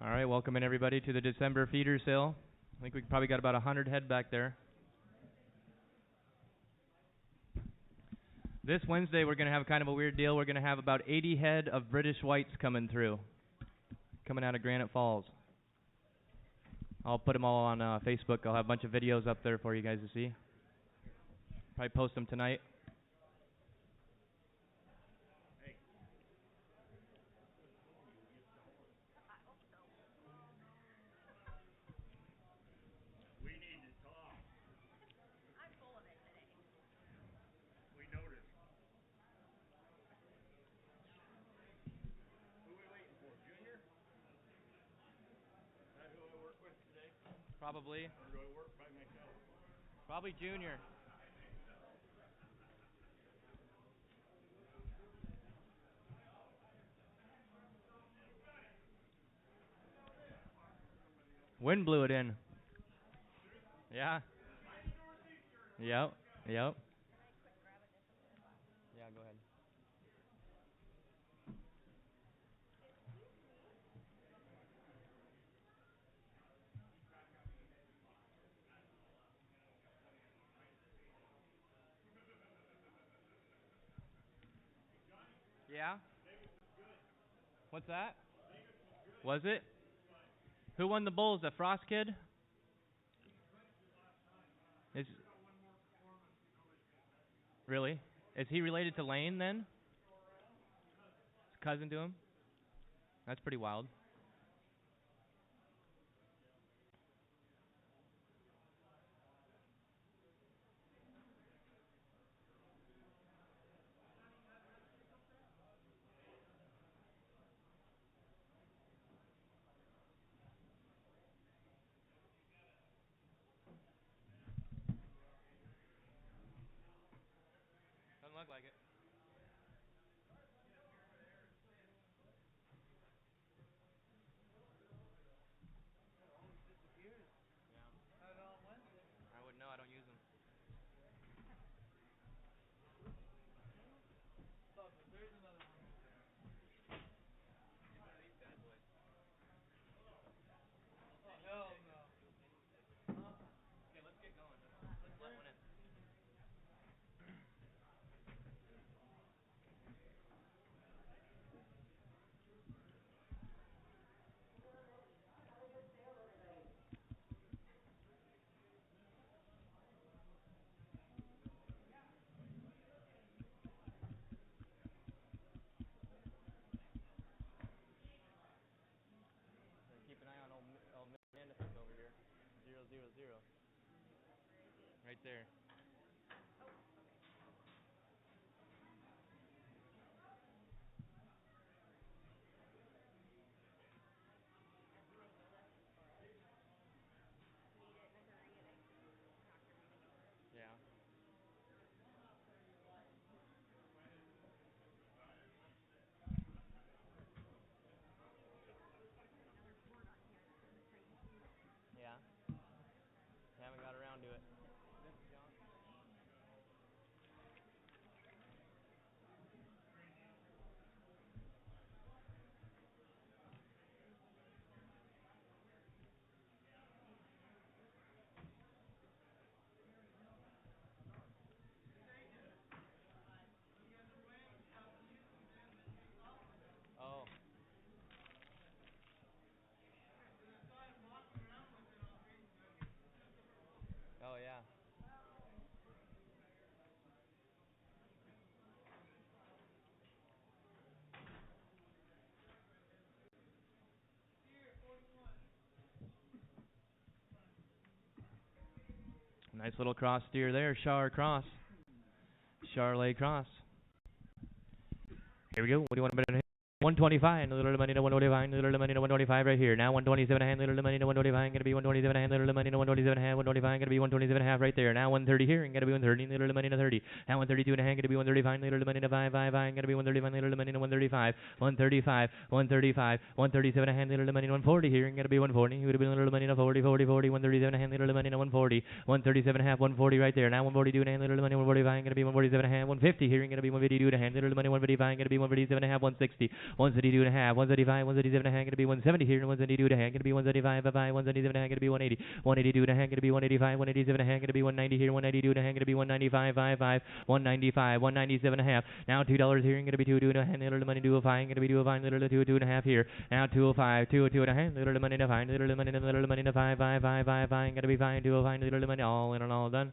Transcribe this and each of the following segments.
All right, welcome in everybody to the December feeder sale. I think we probably got about 100 head back there. This Wednesday we're going to have kind of a weird deal. We're going to have about 80 head of British whites coming through, coming out of Granite Falls. I'll put them all on Facebook. I'll have a bunch of videos up there for you guys to see. Probably post them tonight. Probably. Or do I work by myself? Probably Junior. Wind blew it in. Yeah. Yep. Yep. Yeah, go ahead. Yeah? What's that? Was it? Who won the Bulls? The Frost kid? Is really? Is he related to Lane then? His cousin to him? That's pretty wild. Doesn't look like it. I wouldn't know. I don't use them. Okay, let's get going. Let's let one in. Keep an eye on old Anderson over here. 000. Right there. Yeah. Yeah. Haven't got around to it. Oh. Oh yeah. Nice little cross steer there, Char cross. Charlet cross. Here we go. What do you want to bet? 125, little money to 125, little money to 125 right here. Now 127 hand, little money to 125, gonna be 127 hand, little money to 127 hand, 125, gonna be 127 half right there. Now 130 here, and gonna be 130, little money to 30. Now 132 and a hand, gonna be 135, little money to 555, gonna be 135, little money to 135, 135, 135, 137 a hand, little money to 140 here, and gonna be 140. Would have been a little money to 40, 40, 40, 137 a hand, little money to 140, 137 half, 140 right there. Now 142 and a hand, little money 145, gonna be 147 a hand, 150 here, and gonna be 152 and a hand, little money 155, gonna be 157 a half, 160. 172 and a half, 175, 177 and a half, gonna be 170 here, and 172 and a half, gonna be 175, 177 and a half, gonna be 180, 182 and a half, gonna be 185, 187 and a half, gonna be 190 here, 192 and a half, gonna be 195, 195, 197 and a half. Now $2 here, gonna be 202 and a half, little money 205, gonna be 205, little 202 and a half here. Now 205, 202 and a half, little money to five, little money to 5, gonna be fine, 205, little money, all in and all done.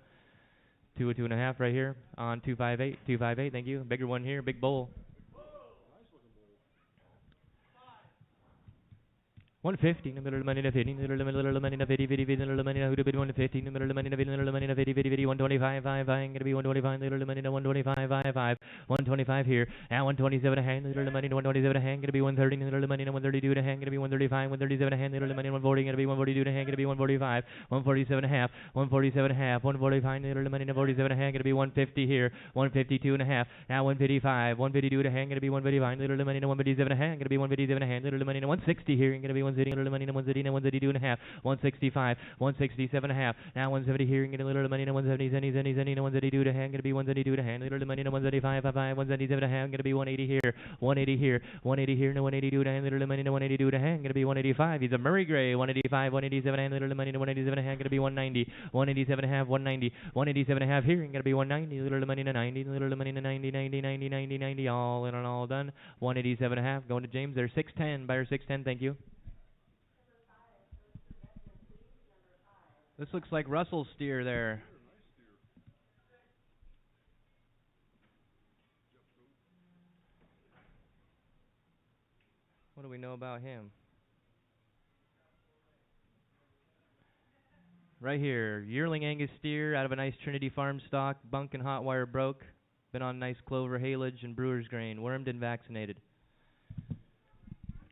202 and a half right here on 258, 258. Thank you. Bigger one here, big bowl. 150, the middle money to 50, the middle money to 50, 50, the middle money to 150, the middle money to 50, the middle money to 50, 50, 125, 5, gonna be 125, the middle money to 125, 5, 125 here. Now 127 a hand, the middle money to 127 a hand, gonna be 130, the middle money to 132 a hand, gonna be 135, 137 a hand, the middle money to 140, gonna be 142 a hand, gonna be 145, 147 a half, 147 a half, 145, the middle money to 47 a hand, gonna be 150 here, 152 and a half. Now 155, 152 a hand, gonna be 155, the middle money to 157 a hand, gonna be 157 a hand, the middle money to 160 here, gonna be 160, little money to 170, 172 and a half, 165, 167 and a half. Now 170 here, and get a little money to 170, 172 to hand, gonna be 172 to hand, little money to 175, 177 to hand, gonna be 180 here, 180 here, 180 here, no 182 to hand, little money to 182 to hand, gonna be 185. He's a Murray Gray, 185, 187 hand, little money to 187 to hand, gonna be 190, 187 and a half, 190, 187 and a half here, and gonna be 190, little money to 90, little money to 90, 90, 90, 90, 90, all in and all done. 187 and a half, going to James. There's 610, buyer 610, thank you. This looks like Russell's steer there. What do we know about him? Right here, yearling Angus steer out of a nice Trinity Farm stock, bunk and hot wire broke, been on nice clover haylage and brewer's grain, wormed and vaccinated.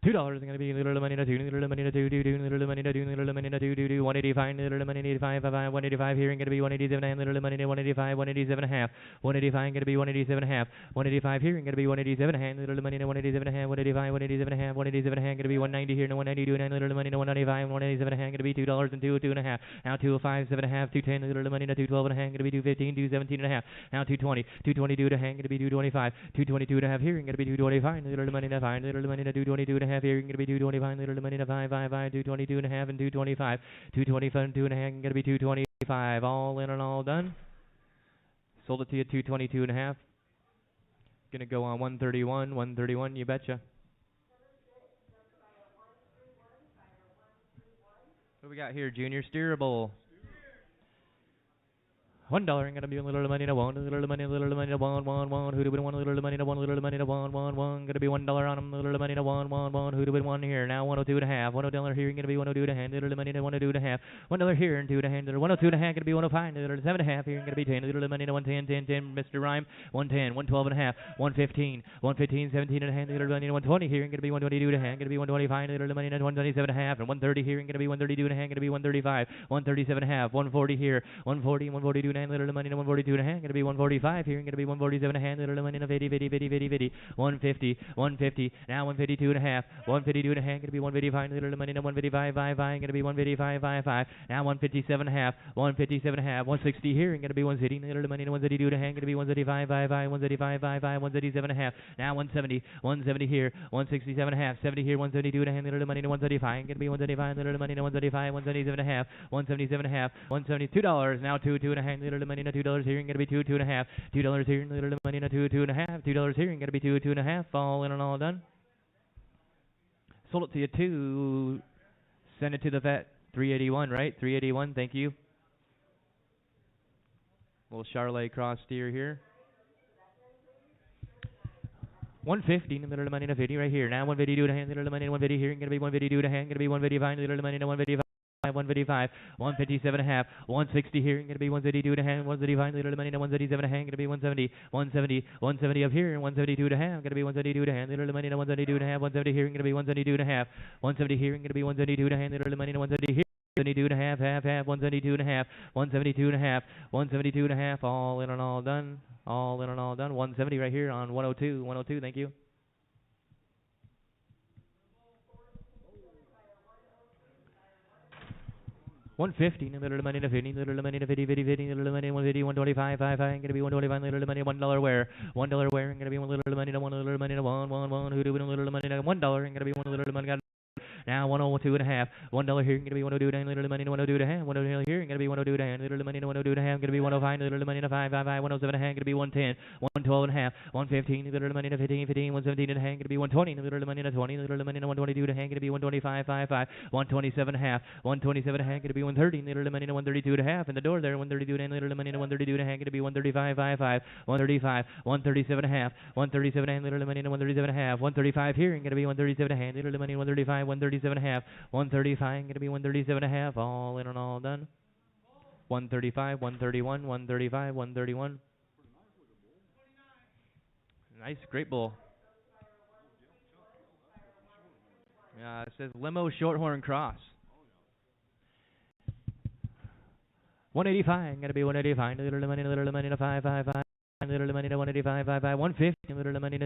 $2 is going to be little money to 2, little money to 2, little money to 2, little money to 2, 185, little money to 85, 185 here, and going to be 187 and little money to 185, 187 and a half, 185 going to be 187 and a half, 185 here, and going to be 187 and a half, little money to 187 and a half, 185, 187 and a half, 187 and a half, going to be 190 here, and 192 and little money to 195, 187 and a half, going to be $2 and 2, 2 and a half, now 205, 7 and a half, 210, little money to 212 and a half, going to be 215, 217 and a half, now 220, 222 to hang, going to be 225, 222 and a half here, and going to be 225, little money to 5, little money to 222 and a half here, going to be 225, little money to 5, 222 and a half, and 225, 225, 2 and a half, and going to be 225, all in and all done. Sold it to you 222 and a half. Gonna go on 131, you betcha. What do we got here, Junior? Steerable. $1 gonna be a little money to one, little money to one. Who do we want? Little money to one, little money to one. Gonna be $1 on them, little money to one. Who do we want here? Now 102 and a half, $102 here, gonna be 102 to hand, little money to 102 and a half, $1 here and 2 to hand, 102 and a half, gonna be 105, little 7 and a half here, gonna be 10, little money to 110, 10, Mr. Rhyme, 110, 112 and a half, 115, 17 and a hand, little money to 120 here, gonna be 122 to hand, gonna be 125, little money to 127 and a half, and 130 here, gonna be 132 and a hand, gonna be 135, 137 and a half, 140 here, 140, 142 and little money to 142 and a hand, gonna be 145 here, gonna be 147 and a hand, little money to 50, 150, now 152 and a half, 152 and a hand, gonna be 155, little money to 155, 5, gonna be 155, 5, now 157 and a half, 157 and a half, 160 here, and gonna be 160, little money to 132 and a hand, gonna be 135, 5, 135, 5, 137 and a half, now 170 here, 167 and a half, 70 here, 172 and a hand, little money to 135, gonna be 135, little money to 135, 177 and a half, 177 and a half, $172, now 2 and a hand, little money to $2 here, and gonna be 2 and a half, $2 here, little money to 2 and a half, $2 here, and gonna be 2 and a half, all in and all done. Sold it to you 2, send it to the vet, 381, right? 381, thank you. Little Charlotte cross steer here. 150, the middle of money to 50 right here. Now 152 to hand, little money to 150 here, and gonna be 152 to hand, gonna be 155, little money to 155. 155, 157 and a half, 160 here, gonna be 132 to hand, 135, little money to 137 to hand, gonna be 170 up here, and 172 to hand, gonna be 172 to hand, little money to 172 to have, 170 here, gonna be 172 to half, 170 here, gonna be 172 to hand, little money to 170 here, 172 to half, 172 and a half, 172 and a half, 172 and a half, all in and all done, 170 right here on 102, thank you. 150, little money to 50, little money to 50, 50, 50, little money 150, 125, 5, 5, gonna be 125, little money $1 where, $1 where, gonna be one little money to one little money to one, who do we little money to $1, and gonna be one little money. Now 102 and a half. $1 here, gonna be 102 and little money to 102 and a half. 102 here, gonna be 102 and little money to 102 and a half. Gonna be 105, little money to 5, 5, 5, 107 and a half. Gonna be 110, 112 and a half. 115, little money to 15, 15, 117 and a half. Gonna be 120, little money to 20, little money to 122 and a half. Gonna be 125, 5, 5, 127 and a half. 127 and a half. Gonna be 130, little money to 132 and a half. In the door there, 132 and little money to 132 and a half. Gonna be 135, 5, 5, 135, 137 and a half. 137 and little money to 137 and a half. 135 here, gonna be 137 and a half. Little money 135, 137 and a half. 135, going to be 137 and a half, all in and all done. 135, 131, 135, 131. Nice, great bull. It says Limo Shorthorn Cross. 185, going to be 185, little money to 5, 5, 5. Little money to 185, 5, 5, 150, little money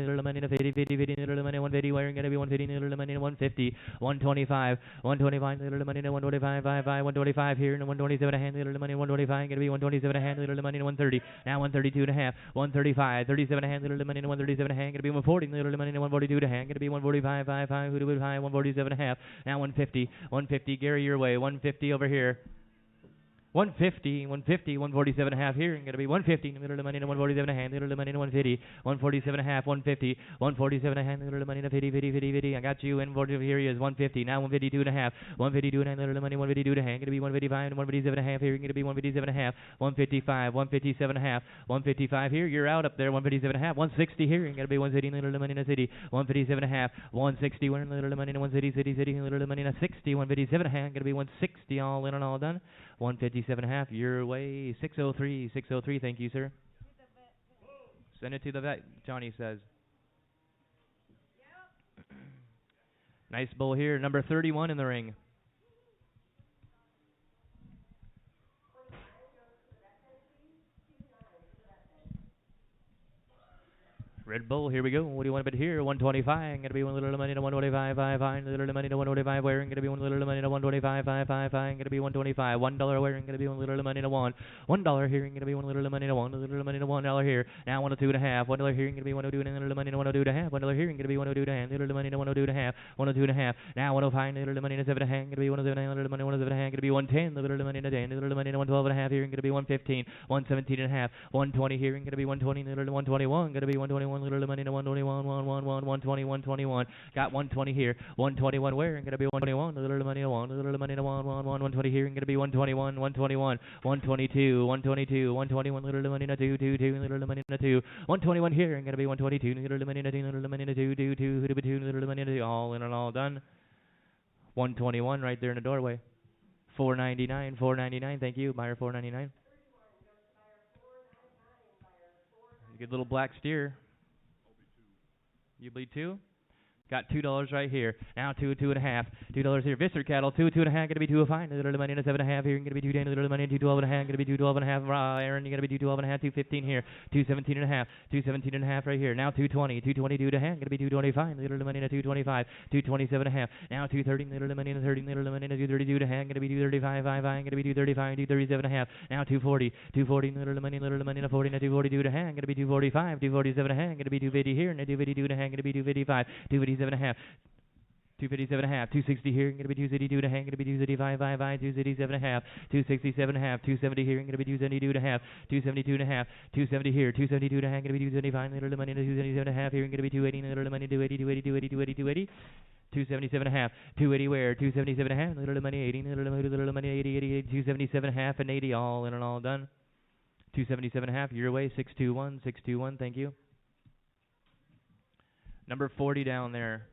to 50, 50, 50, little money 150, where gonna be 150, little money to 150, 125, 125, little money to 125, 5, 5, 125 here, and 127 a hand, little money 125, gonna be 127 a hand, little money to 130, now 132 and a half, 135, 37 a hand, little money to 137 a hand, gonna be 140, little money to 142 a hand, gonna be 145, 5, 5, who do we 147 a half, now 150, 150, Gary your way, 150 over here. 150, 147 and a half here, and going to be 150, middle of the money to 147 and a half, middle of the money to 150, 147 and a half, 150, 147 and a half, middle of the money to 50, 50, 50, 50, I got you, and here he is, 150, now 152 and a half, 152 and a half, middle of the money, 152 and a half, going to be 155 and 157 and a half here, going to be 157 and a half, 155, 157 and a half, 155 here, you're out up there, 157 and a half, 160 here, and going to be 160, middle of the money to city, 157 and a half, 160, middle of the money to 160, city, middle of the money to 60, 157 and a half, going to be 160, all in and all done, 157 and a half, your way, 603, 603, thank you, sir. Send it to the vet, Johnny says. Nice bull here, number 31 in the ring. Red Bull, here we go. What do you want to bet here? 125. I'm going to be one little money to 125, 5, 5. Little money to 125. Wearing going to be one little money to 125, 5, 5, 5. I'm going to be 125. $1 wearing going to be one little money to $1. $1 here. Going to be one little money to $1. Little money to $1 here. Now 102 and a half. $1 here. Going to be 102 and little money to 102 and a half. $1 here. Going to be 102 and a half. Little money to 102 and a half. 102 and a half. Now 105. Little money to 7 and a half. Going to be 107 and a half. Little money 107 and a half. Going to be 110. Little money to 10. Little money to 112 and a half here. Going to be 115. 117 and a half. 120 here. Going to be 120. Little 121. Going to be 121. Little money to 121. 120, 121. Got 120 here. 121 where? I'm going to be 121. A little money to 1. A little money to 120 here. I'm going to be 121. 121. 122. 122. 121. Little money to 2. 2. 2. Little money to 2. 121 here. I'm going to be 122. Little money to 2. Little money to 2. 2. 2. 2. Little money to 2. All in and all done. 121 right there in the doorway. 499. 499. Thank you. Buyer 499. Good little black steer. You bleed 2? Got $2 right here. Now 2, 2 and a half. $2 here. Visser cattle. 2, 2 and a half. Going to be 205. Little money to 7 and a half here. Going to be 210. Little money to 212 and a half. Going to be 212 and a half. Aaron, you're going to be 212 and a half. 215 here. 217 and a half. 217 and a half right here. Now 220. 222 and a half. Going to be 225. Little money to 225. 227 and a half. Now 230. Little money to 30. Little money to 232 and a half. Going to be 235. 5. Going to be 235. 237 and a half. Now 240. 240. Little money to 40. Now 242 and a half. Going to be 245. 247 and a half. Going to be 250 here. Now 252 and a half. Going to be 255. 257 and a half. 257 and a half, 260 here, going to be 262 and a half, going to be 265, 5, 5, 267 and a half, 267 and a half, 270 here, going to be 272 and a half, 272 and a half, 270 here, 272 and a half, going to be 275, little money to 277 and a half here, going to be 280, little money 280, 280, 280, 280, 280, 277 and a half, 280 where, 277 and a half, little money 80, little money 80, 80, 277 and a half, and 80, all in and all done. 277 and a half, your way, 621, 621, thank you. Number 40 down there.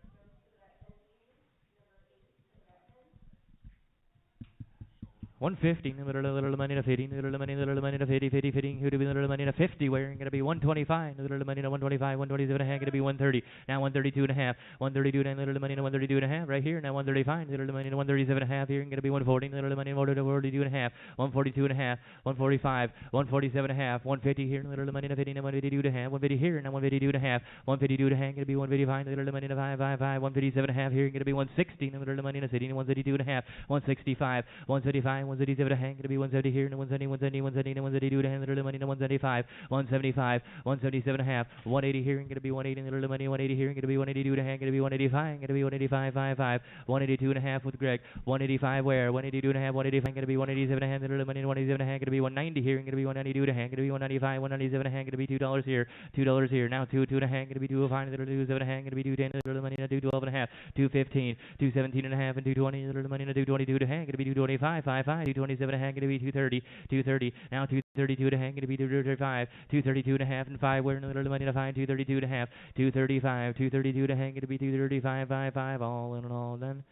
150, little money to 50, little money to 50, 50, 50, who do we little money to 50, where going to be 125, little money to 125, 127 and a half, going to be 130, now 132 and a half, 132 and little money to 132 and a half, right here, now 135, little money to 137 and a half, here going to be 140, little money to 142 and a half, 142 and a half, 145, 147 and a half, 150 here, little money to 50, now 152 and a half, 150 here, now 152 and a half, 152 and a half, going to be 155, little money to 5, 5, 5, 157 and a half, here going to be 160, little money to city, 132 and a half, 165, 135, 177 to hang, gonna be 170 here, and 170, 170, 170, 172 to hang, literally money, and 175, 175, 177 and a half, 180 here, and gonna be 180, literally money, 180 here, and gonna be 182 to hang, gonna be 185, gonna be 185, 55, 182 and a half with Greg, 185 where, 182 and a half, 185, gonna be 187 and a half, literally money, 187 and a half, gonna be 190 here, and gonna be 192 to hang, gonna be 195, 197 and a half, gonna be $2 here, $2 here, now 2 and a half, gonna be 205, literally 27 and a half, gonna be 210, literally money, 212 and a half, 215, 217 and a half, and 220, literally money, 222 to hang, gonna be 225, 55, 227 and a half, gonna be 230, 230, now 232 to hang, gonna be 235, 232 and a half, and 5 where, literally money, 5, 232 and a half, 235, 232 to hang, gonna be 235, 55, all in all done.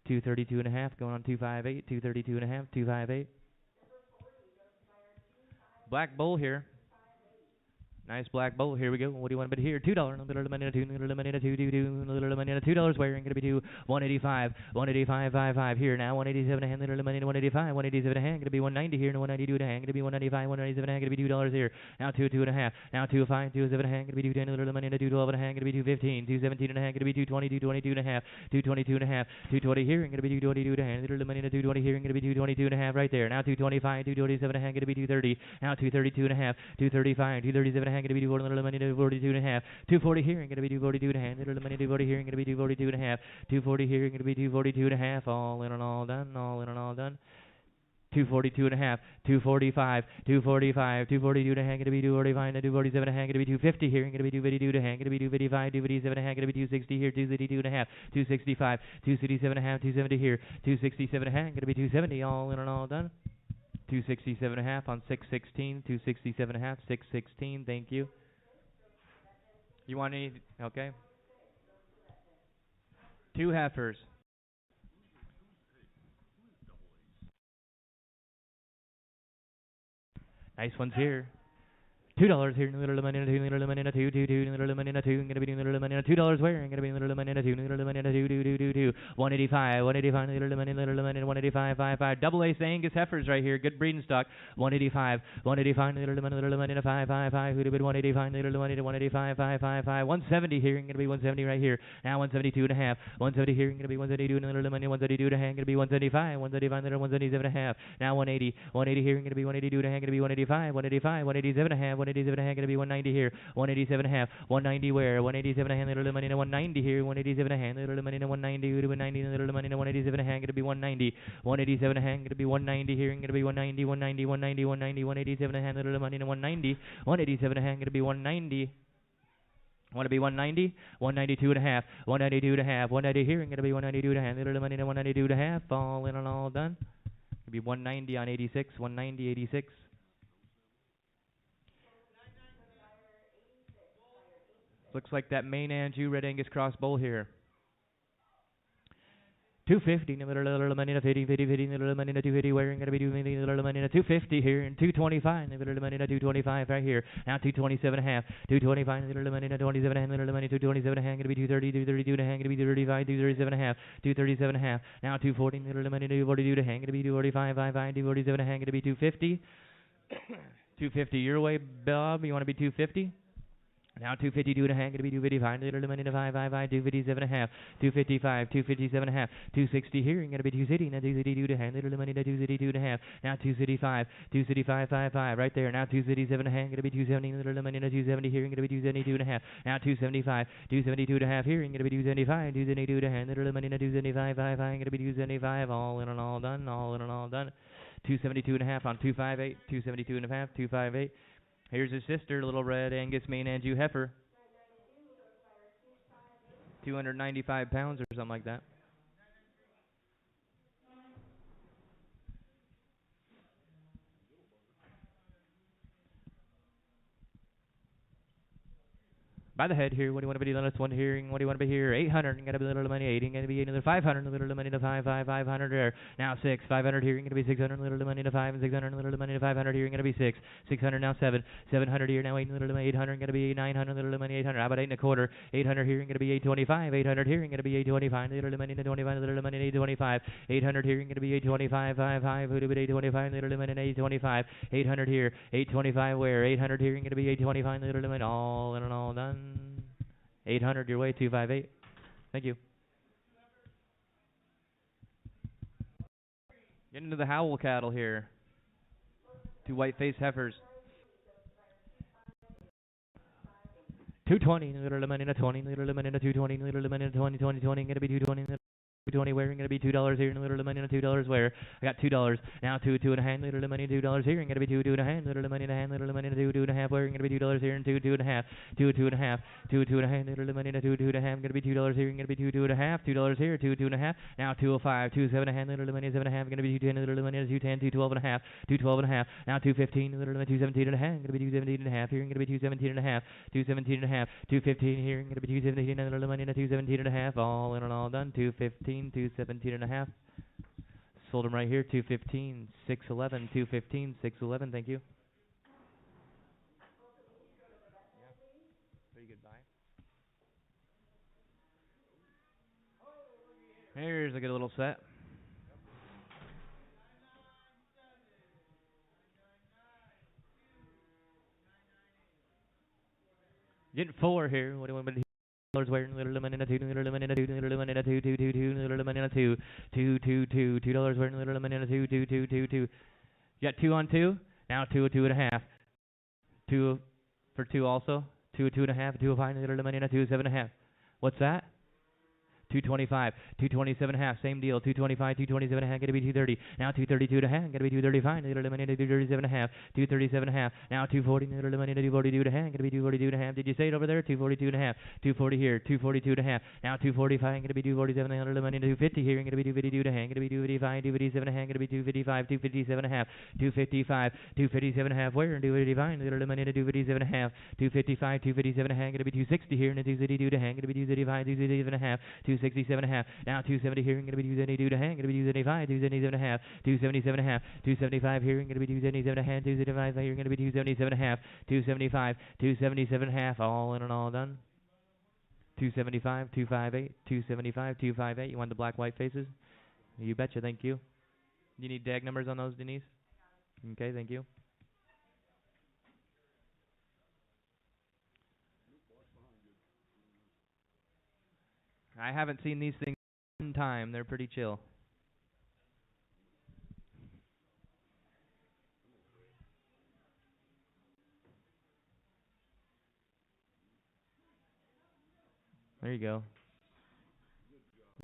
232 and a half, going on 258, 232 and a half, 258. Black bull here. Nice black bowl. Here we go. What do you want to bet here? $2. Little money to $2. Little money to $2. Little money to $2. Wearing going to be 185. 185. 55 here now. 187 a hand. Little money to 185. 187 a hand. Going to be 190 here. And 192 a hand. Going to be 195. 197 a hand. Going to be $2 here. Now 2 and a half. Now 205. 207 a hand. Going to be 210. Little money to 212 and a hand. Going to be 215. 217 and a hand. Going to be 220. 222 and a half. 222 and a half. 220 here. And going to be 222 a hand. Little money to 220 here. And going to be 222 and a half right there. Now 225. 227 a hand. Going to be 230. Now 232 and a half. 235. 237 a hand. Going to be 240. Little money to 42 and a half. 240 here. And going to be 242 and a half. Little money to 240 here. And going to be 242 and a half. 240 here. And going to be 242 and a half. All in and all done. All in and all done. 242 and a half, 245, 245, 242 to hang, going to be 245, 247 to hang, going to be 250 here, going to be 252 to hang, going to be 255, 257 to hang, going to be 260 here, 262 and a half, 265, 267 and a half, 270 here, 267 to hang, going to be 270, all in and all done. 267 and a half on 616, 267 and a half, 616, thank you. You want any, okay. 2 heifers. Nice ones here. $2 here, little money, little money, $2, little money, $2, gonna be little money, $2 where, gonna be little money, $2, little money, $2, 185, 185, little money, 185, 55, double ace Angus heifers right here, good breeding stock, 185, 185, little money, 5, 5, 5, who'd have been 185, little money, 185, 5, 5, 5, 170 here, gonna be 170 right here, now 172 and a half, 170 here, gonna be 172, little money, 132 to hang, gonna be 175, 175, little 177 and a half, now 180, 180 here, gonna be 182 to hang, gonna be 185, 185, 187 and a half, 187 a hand, gonna be 190 here, 187 a half, 190 where, 187 a hand, little money, 190 here, 187 a hand, little money, 190, 190, little money, 187 a hand, gonna be 190, 187 a hand, gonna be 190 here, gonna be 190, 190, 190, 190, 187 a hand, little money, 190, 187 a hand, gonna be 190. Want to be 190, 192 and a half, 192 and a half, 190 here, gonna be 192 and a half, little money, 192 and a half, all in and all done. Gonna be 190 on 86, 190, 86. Looks like that main Anjou Red Angus Cross Bull here. 250, little money, 50, 50, 50, little money, 250, wearing gonna be 250, little money, 250 here, and 225, little money, 225 right here. Now 227 and a half, 225, little money, 27 and a half, little money, 227 and a half, gonna be 230, 232 to hang, gonna be 235, 237 and a half, 237 and a half. Now 240, little money, 242 to hang, gonna be 245, 55, 247 and a hang, gonna be 250. 250 your way, Bob. You want to be 250? Now 252 and a half, going to be 255, little money to 555, 257 and a half, 255, 257 and a half, 260 here, going to be 260, now 262 to half, little money to 262 and a half, now 265, 265, 55, right there, now 267 and a half, going to be 270, little money to 270 here, going to be 272 and a half, now 275, 272 and a half here, going to be 275, 272 to half, little money to 275, 55, going to be 275, all in and all done, all in and all done, 272 and a half on 258, 272 and a half, 258. Here's his sister, little red Angus main Anjou heifer. 295 pounds or something like that. By the head here, what do you want to be? Let's one hearing. What do you want to be here? 800. Got to be a little money. 80. Got to be another 500. Little money to 500 there. Now 6. 500 here. Going to be 600. Little money to 5 and 600. Little money to 500 here. Going to be 6. 600 now 7. 700 here now 8. Little 800. Going to be 900. Little money 800. How about 8 and a quarter? 800 here. Going to be 825. 800 here. Going to be 825. Little money to 25. Little money 825. 800 here. Going to be 825. 55. Who do we 825? Little money 825. 800 here. 825 where? 800 here. Going to be 825. Little money all in and all done. 800 your way, 258. Thank you. Getting into the Howell cattle here. Two white-faced heifers. 220, little money in a 20, little money in a 220, little money in a 20, 20, 20, gonna be 220. 220 where, gonna be $2 here, and little money and $2 where. I got $2. Now two and a half, little money, $2 here, and gonna be two and a half, little money and a hand, little money and two and a half where, gonna be $2 here, and two and a half, two and a half, two and a half, little money and two and a half, gonna be $2 here, and gonna be two and a half, $2 here, two and a half. Now 205, 7 and a half, little money 7 and a half, gonna be 210, little money 210, 212 and a half, 212 and a half. Now 215, little money 217 and a half, gonna be 217 and a half here, and gonna be 217 and a half, 217 and a half, 215 here, and gonna be 217 and little money and 217 and a half, all in and all done. 215, 217 and a half. Sold them right here. 215, 611, 215, 611. Thank you. Pretty good buy. Here's a good little set. Getting 4 here. What do you want to $2 wearing little lemon in a 2, little lemon in a 2, little lemon in a 2, 2, 2, 2, little lemon in a 2, 2, 2, 2, $2 wearing little lemon in a 2, 2, 2, 2, 2. You got 2 on 2. Now 2, 2 and a half. 2 for 2 also. 2, 2 and a half. 2 5, little lemon in a 2, 7 and a half. What's that? 225, 227 and a half, same deal. 225, 227 and a half, gonna be 230. Now 232 and a half, gonna be 235. Little eliminated 237 and a half, 237 and a half. Now 240, little eliminated 242 and a half, gonna be 242 and a half. Did you say it over there? 242 and a half, 240 here, 242 and a half. Now 245, gonna be 247. Little eliminated 250 here, gonna be 252 and a half, gonna be 255, 257 and a half, gonna be 255, 257 and a half, 255, 257 and a half. Where? 255, little eliminated 257 and a half, 255, 257 and a half, gonna be 260 here, and 262 and a half, gonna be 235, 267 and a half. 267 and a half. Now 270 here, and going to be 272 and a half, going to be 275, 277 and a half, 277 and a half, 275 here, and going to be 277 and a half, 275 here, going to be 277 and a half, 275, 277 and a half, all in and all done. 275, 258, 275, 258. You want the black white faces? You betcha, thank you. You need tag numbers on those, Denise? Okay, thank you. I haven't seen these things in time. They're pretty chill. There you go.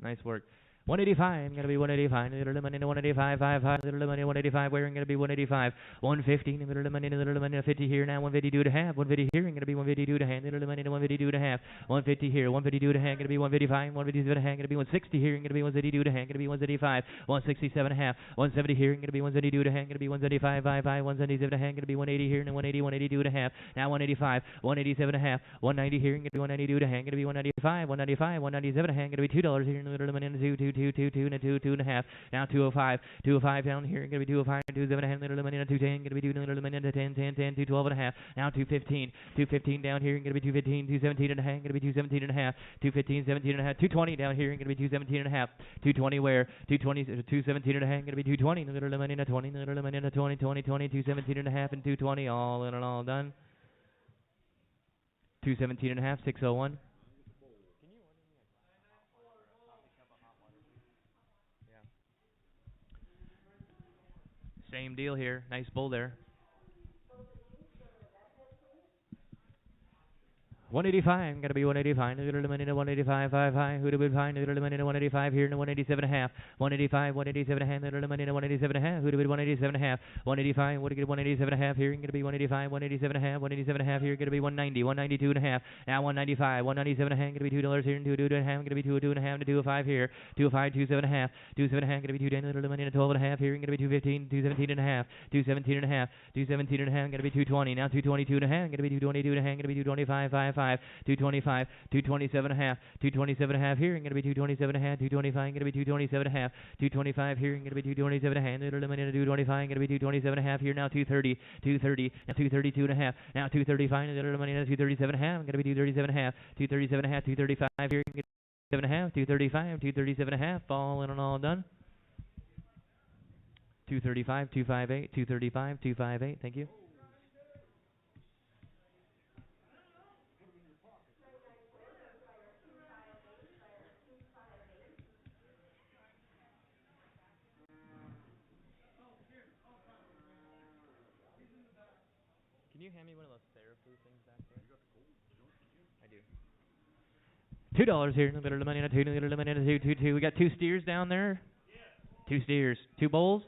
Nice work. 185, gonna be 185, little money, 185, 55, little money, 185, where gonna be 185, 115, little money, 50 here now, 152 to half, 150 here, gonna be 152 to hand, little money, 152 to half, 150 here, 152 to hand, gonna be 155, 157 to hand, gonna be 160 here, gonna be 132 to hand, gonna be 185, 167 half, 170 here, gonna be 172 to hand, gonna be 175, 55, 177 to hand, gonna be 180 here, and 180, 182 to half, now 185, 187 to half, 190 here, gonna be 192 to hand, gonna be 195, 195, 197 to hand, gonna be $2 here, little money, 2 and a 2, 2 and a half. Now 205, 205 down here, gonna be 205, 27 and a half, little money, 210, gonna be 2 little money, 10, 10, 10, 212 and a half. Now 215, 215 down here, gonna be 215, 217 and a half, gonna be 217 and a half, 215, 17 and a half, 220 down here, gonna be 217 and a half, 220 where, 220, 217 and a half, gonna be 220, little money, 20, little money, 20, 20, 20, 217 and a half, and 220, all in and all done. 217 and a half, 601. Same deal here. Nice bull there. 185, gotta be 185, little money to 185, 5 high, who do we find, little money to 185 here, and 187 and a half, 185, 187 and a half, little money to 187 and a half, who do we 187 and a half, 185, what do you get 187 and a half here, gonna be 185, 187 and a half, 187 and a half here, gonna be 190, 192 and a half, now 195, 197 and a half, gonna be $2 here, and 2 and a half, gonna be 2 and a half, to 205 here, 205, 27 and a half, 27 and a half, gonna be 210, little money to 12 and a half here, gonna be 215, 217 and a half, 217 and a half, 217 and a half, gonna be 220, now 222 and a half, gonna be 222 and a half, gonna be 225, 55, 225, 227 and a half, 227 and a half here, and gonna be 227 and a half, 225, gonna be 227 and a half, 225 here, and gonna be 227 and a half, little money to 225, gonna be 227 and a half here, now 230, 230, now 232 and a half, now 235, little money to 237 and a half, gonna be 237 and a half, 237 and a half, 235 here, and 237 and a half, 235, 237 and a half, all in and all done. 235, 258, 235, 258, thank you. Can you hand me one of those Theraflu things back there? I do. $2 here in the middle of the money, and a two, in the middle of the money, and a two, two, two. We got two steers down there. Two steers, two bowls.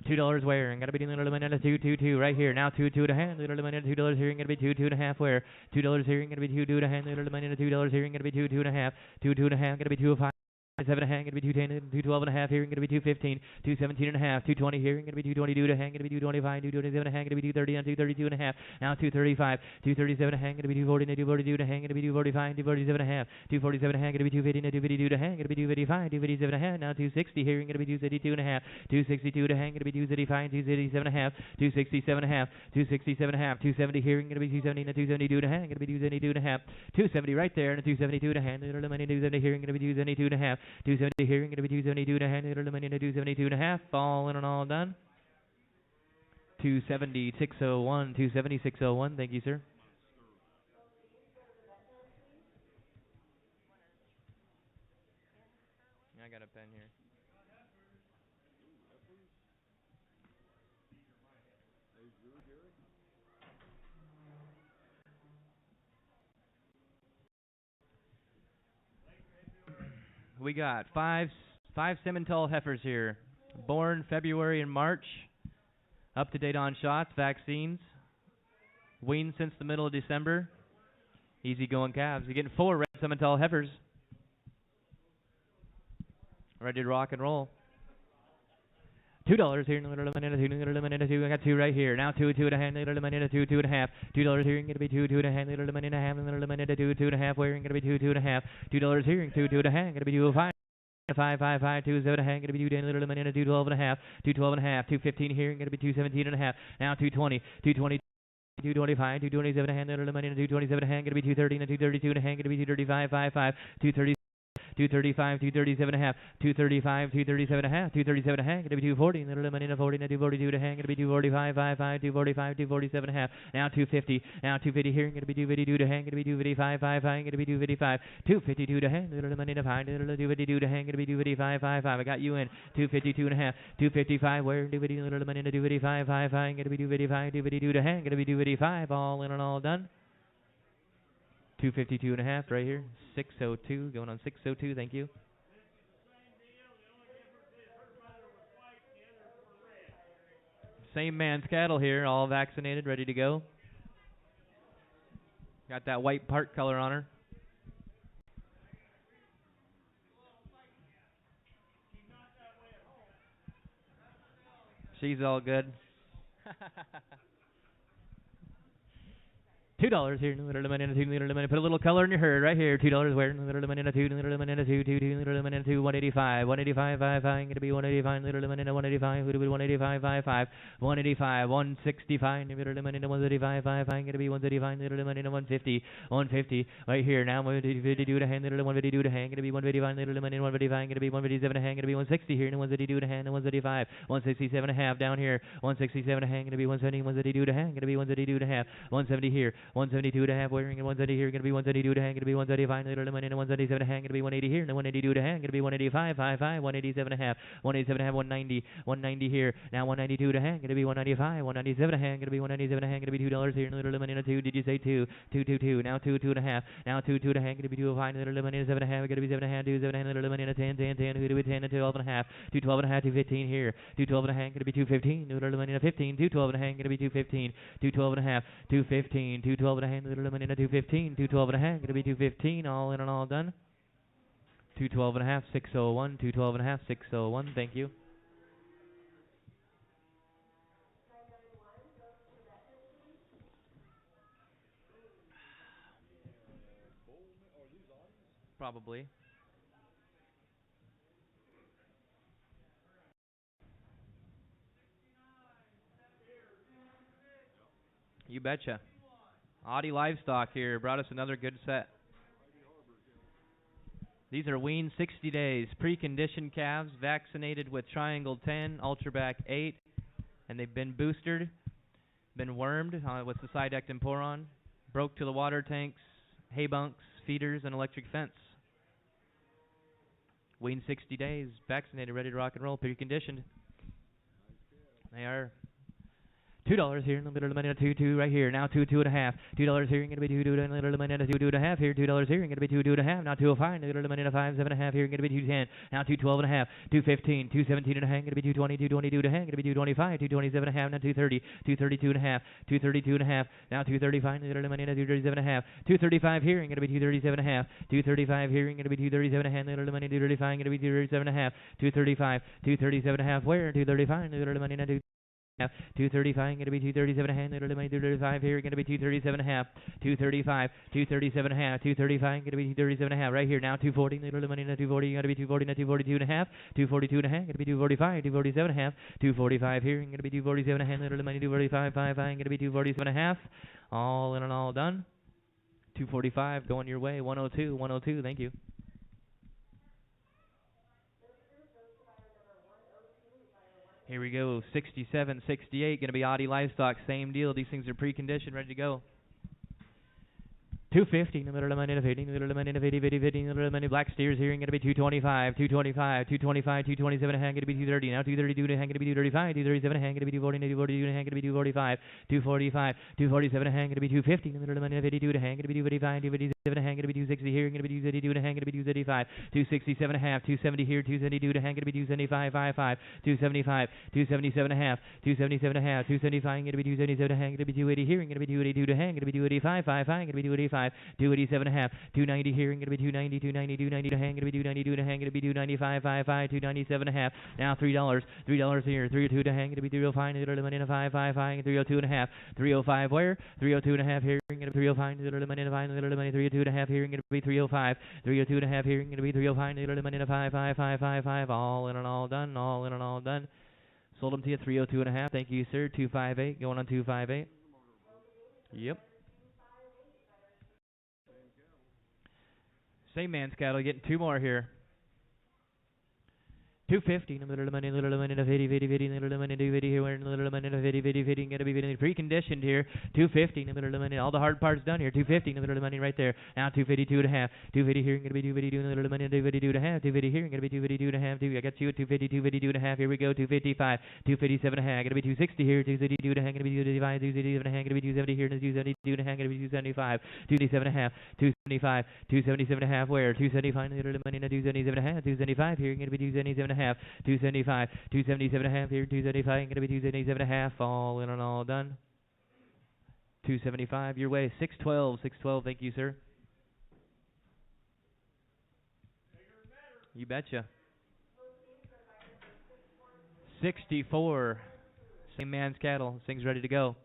$2 where? And gotta be in the middle of the money, and a two, two, two right here. Now two, two and a half. Middle of the money, and $2 here, and gonna be two, two and a half where? $2 here, and gonna be two, two and a half. Middle of the money, and $2 here, and gonna be two, two and a half. Two, two and a half. Gonna be 205. 7 and a half, gonna be 210, 212 and a half here, gonna be 215, 217 and a half, 220 here, gonna be 222 and a half, gonna be 225, 227 and a half, gonna be 230 and 232 and a half, now 235, 237 and a half, gonna be 240 and 242 and a half, gonna be 245, 247 and a half, 247 and a half, gonna be 250 and 252 and a half, gonna be 255, 257 and a half, now 260 here, gonna be 262 and a half, 262 and a half, gonna be 235, 267 and a half, 267 and a half, 267 and a half, 270 here, gonna be 270 and 272 and a half, gonna be 272 and a half, 270 right there, and a 272 and a half, 270 here, gonna be 272 and a half, 270 here, going to be 272 and a half, 272 and a half, all in and all done. 276.01, 276.01, thank you, sir. I got a pen here. We got five Simmental heifers here, born February and March, up to date on shots, vaccines, weaned since the middle of December, easy going calves. You're getting 4 red Simmental heifers, ready to rock and roll. $2 here in the middle of the minute, two. I got 2 right here. Now 2, 2 and a half, middle of the minute, 2, 2 and a half. $2 here, going to be 2, 2 and a half, middle of the minute, half, middle of the minute, 2, 2 and a half. Where going to be 2, 2 and a half. $2 here, 2, 2 and a half, going to be 205. 5, 5, 5, 2, 7 and a half, going to be 2, 10, little minute, 2, 12 and a half, 2, 12 and a half, 215 here, going to be 2, 17 and a half. Now 220, 220. 225, 227 and a half, little minute, 227 and a half, going to be 230 and 232 and a half, going to be 235, 5, 5, 230. 235, 237 and a half, 235, 237 and a half, 237 and a half, going to be 240, and the money in a 40, and 242 and a half, going to be 245, 5, 5, 245, 247 and a half, now 250, now 250 here, going to be 252 to hang, going to be 255, 5, 5, going to be 255, 252 to hang, little money in a 5, little 252 to hang, going to be 255, 5, 5, I got you in, 252 and a half, 255, where 250, little money in a 255, 5, 5, going to be 255, 252 to hang, going to be 255, all in and all done. 252 and a half right here. 602, going on 602, thank you. Same man's cattle here, all vaccinated, ready to go. Got that white part color on her. She's all good. $2 here, put a little color in your herd right here. $2 where? $2, 185, 185, 5, 5, gonna be 185, 185, 185, 5, 5, 185, 165, 185, 5, 5, gonna be 135, 150, 150, right here. Now 152 to hand, 152 to hand, gonna be 155, 155, gonna be 157 to hand, gonna be 160 here, 152 to hand, 135, 167 and a half down here, 167 to hand, gonna be 170, 132 to hand, gonna be 132 to half, 170 here. 172 to half, wearing, and 170 here, going to be 172 to hang, going to be 175, and 177 to hang, going to be 180 here, and 182 to hang, going to be 185, 5, 5, 187 and a half, 187 and a half, 190, 190 here, now 192 to hang, going to be 195, 197 to hang, going to be 197 to hang, going to be $2 here, and little money, 2, did you say 2, 2, 2, 2, now 2, 2 and a half, now 2, 2 to hang, going to be 205, and little money, 7 and a half, going to be 7 and a half, 2, 7 and a half, little money, 10, 10, 10, going to be 10 and 12 and a half, 212 and a half, 215 here, 212 and a hang, going to be 215, little money, 15, 212 and a hang, going to be 215, 212 and a half, 215, 212 and a hang, little money, 215, 212 and a half, going to be 215, all in and all done. 212 and a half, 601, 212 and a half, 601, thank you. Probably. You betcha. Audi Livestock here brought us another good set. These are weaned 60 days, preconditioned calves, vaccinated with Triangle 10, Ultrabac 8, and they've been boosted, been wormed with the Sidectin-Poron, broke to the water tanks, hay bunks, feeders, and electric fence. Weaned 60 days, vaccinated, ready to rock and roll, preconditioned. They are $2 here in the middle of the money, two right here. Now two and a half. $2 here, gonna be two in the middle of the money, two and a half here. $2 here, gonna be two and a half. Now 205 in the middle of the money, 5.5 here, gonna be 210. Now 212 and a half. 215, 217 and a half, gonna be 220, 222 and a half, gonna be 225, 227 and a half. Now 230, 232 and a half, 232 and a half. Now 235 in the middle of the money, 237 and a half. 235 here, gonna be 237 and a half. 235 here, gonna be 237 and a half. In the middle of the money, 235, gonna be 237 and a half. 235, 237 and a half. Where? 235 in the middle of the money, 235, gonna be 237 and a half, middle of the money, 235 here, gonna be 237 and a half, 235, 237 and a half, 235, gonna be 237 and a half, right here, now 240, middle of the money, 240, gonna be 240, 242 and a half, 242 and a half, gonna be 245, 247 and a half, 245 here, gonna be 247 and a half, middle of the money, 245, 55, gonna be 247 and a half, all in and all done, 245, going your way, 102, 102, thank you. Here we go, 67, 68, going to be Audi Livestock, same deal. These things are preconditioned, ready to go. 250 in the middle of the money, 50 in the middle of the money, 50, 50, 50 in the middle of the money. Black steers here, going to be 225, 225, 225, 227 and a half, going to be 230. Now 232 and a half, going to be 235, 237 and a half, going to be 240, 242 and a half, going to be 245, 245, 247 and a half, going to be 250 in the middle of the money, 52 and a half, going to be 255, 257 and a half, going to be 260 here, going to be 272 and a half, going to be 275, 267 and a half, 270 here, 272 and a half, going to be 275, 55, 275, 277 and a half, 277 and a half, 275, going to be 277 and a half, going to be 280 here, going to be 282 and a half, going to be 285, 55, going to be 285. 287 and a half, 290 here, and going to be 290, 290, 290 to hang, going to be 292 and a hang, going to be 295, 55, 297 and a half. Now $3, $3 here, 302 to hang, going to be 305, and the money in a 555, 302 and a half, 305 where? 302 and a half here, going to be 305, and the money in a 5, and the money 302 and a half here, going to be 305, 302 and a half here, going to be 305, and the money in a 55555, all in and all done, all in and all done. Sold them to you 302 and a half. Thank you, sir. 258, going on 258. Yep. Same man's cattle, getting two more here. 250 in the middle of the money, little money, 50, 50, 50, little money, 50 here, in the little money, 50, 50, 50, going to be preconditioned here. 250 in the middle of the money, all the hard parts done here. 250 in the middle of the money right there. Now 252 and a half, 250 here, going to be 252 in the middle of the money, 252 and a half, 250 here, going to be 252 and a half. I got you at 250, 252 and a half. Here we go, 255, 257 and a half, going to be 260 here, 262 and a half, going to be 255, 267 and a half, going to be 270 here, 272 and a half, going to be 275, 277 and a half, 275, 277 and a half. Where? 275 in the middle of the money, 277 and a half, 275 here, going to be 277 and a half, 275, 277 and a half here, 275, going to be 277 and a half, all in and all done. 275 your way, 612, 612, thank you, sir. You betcha. 64, same man's cattle, this thing's ready to go.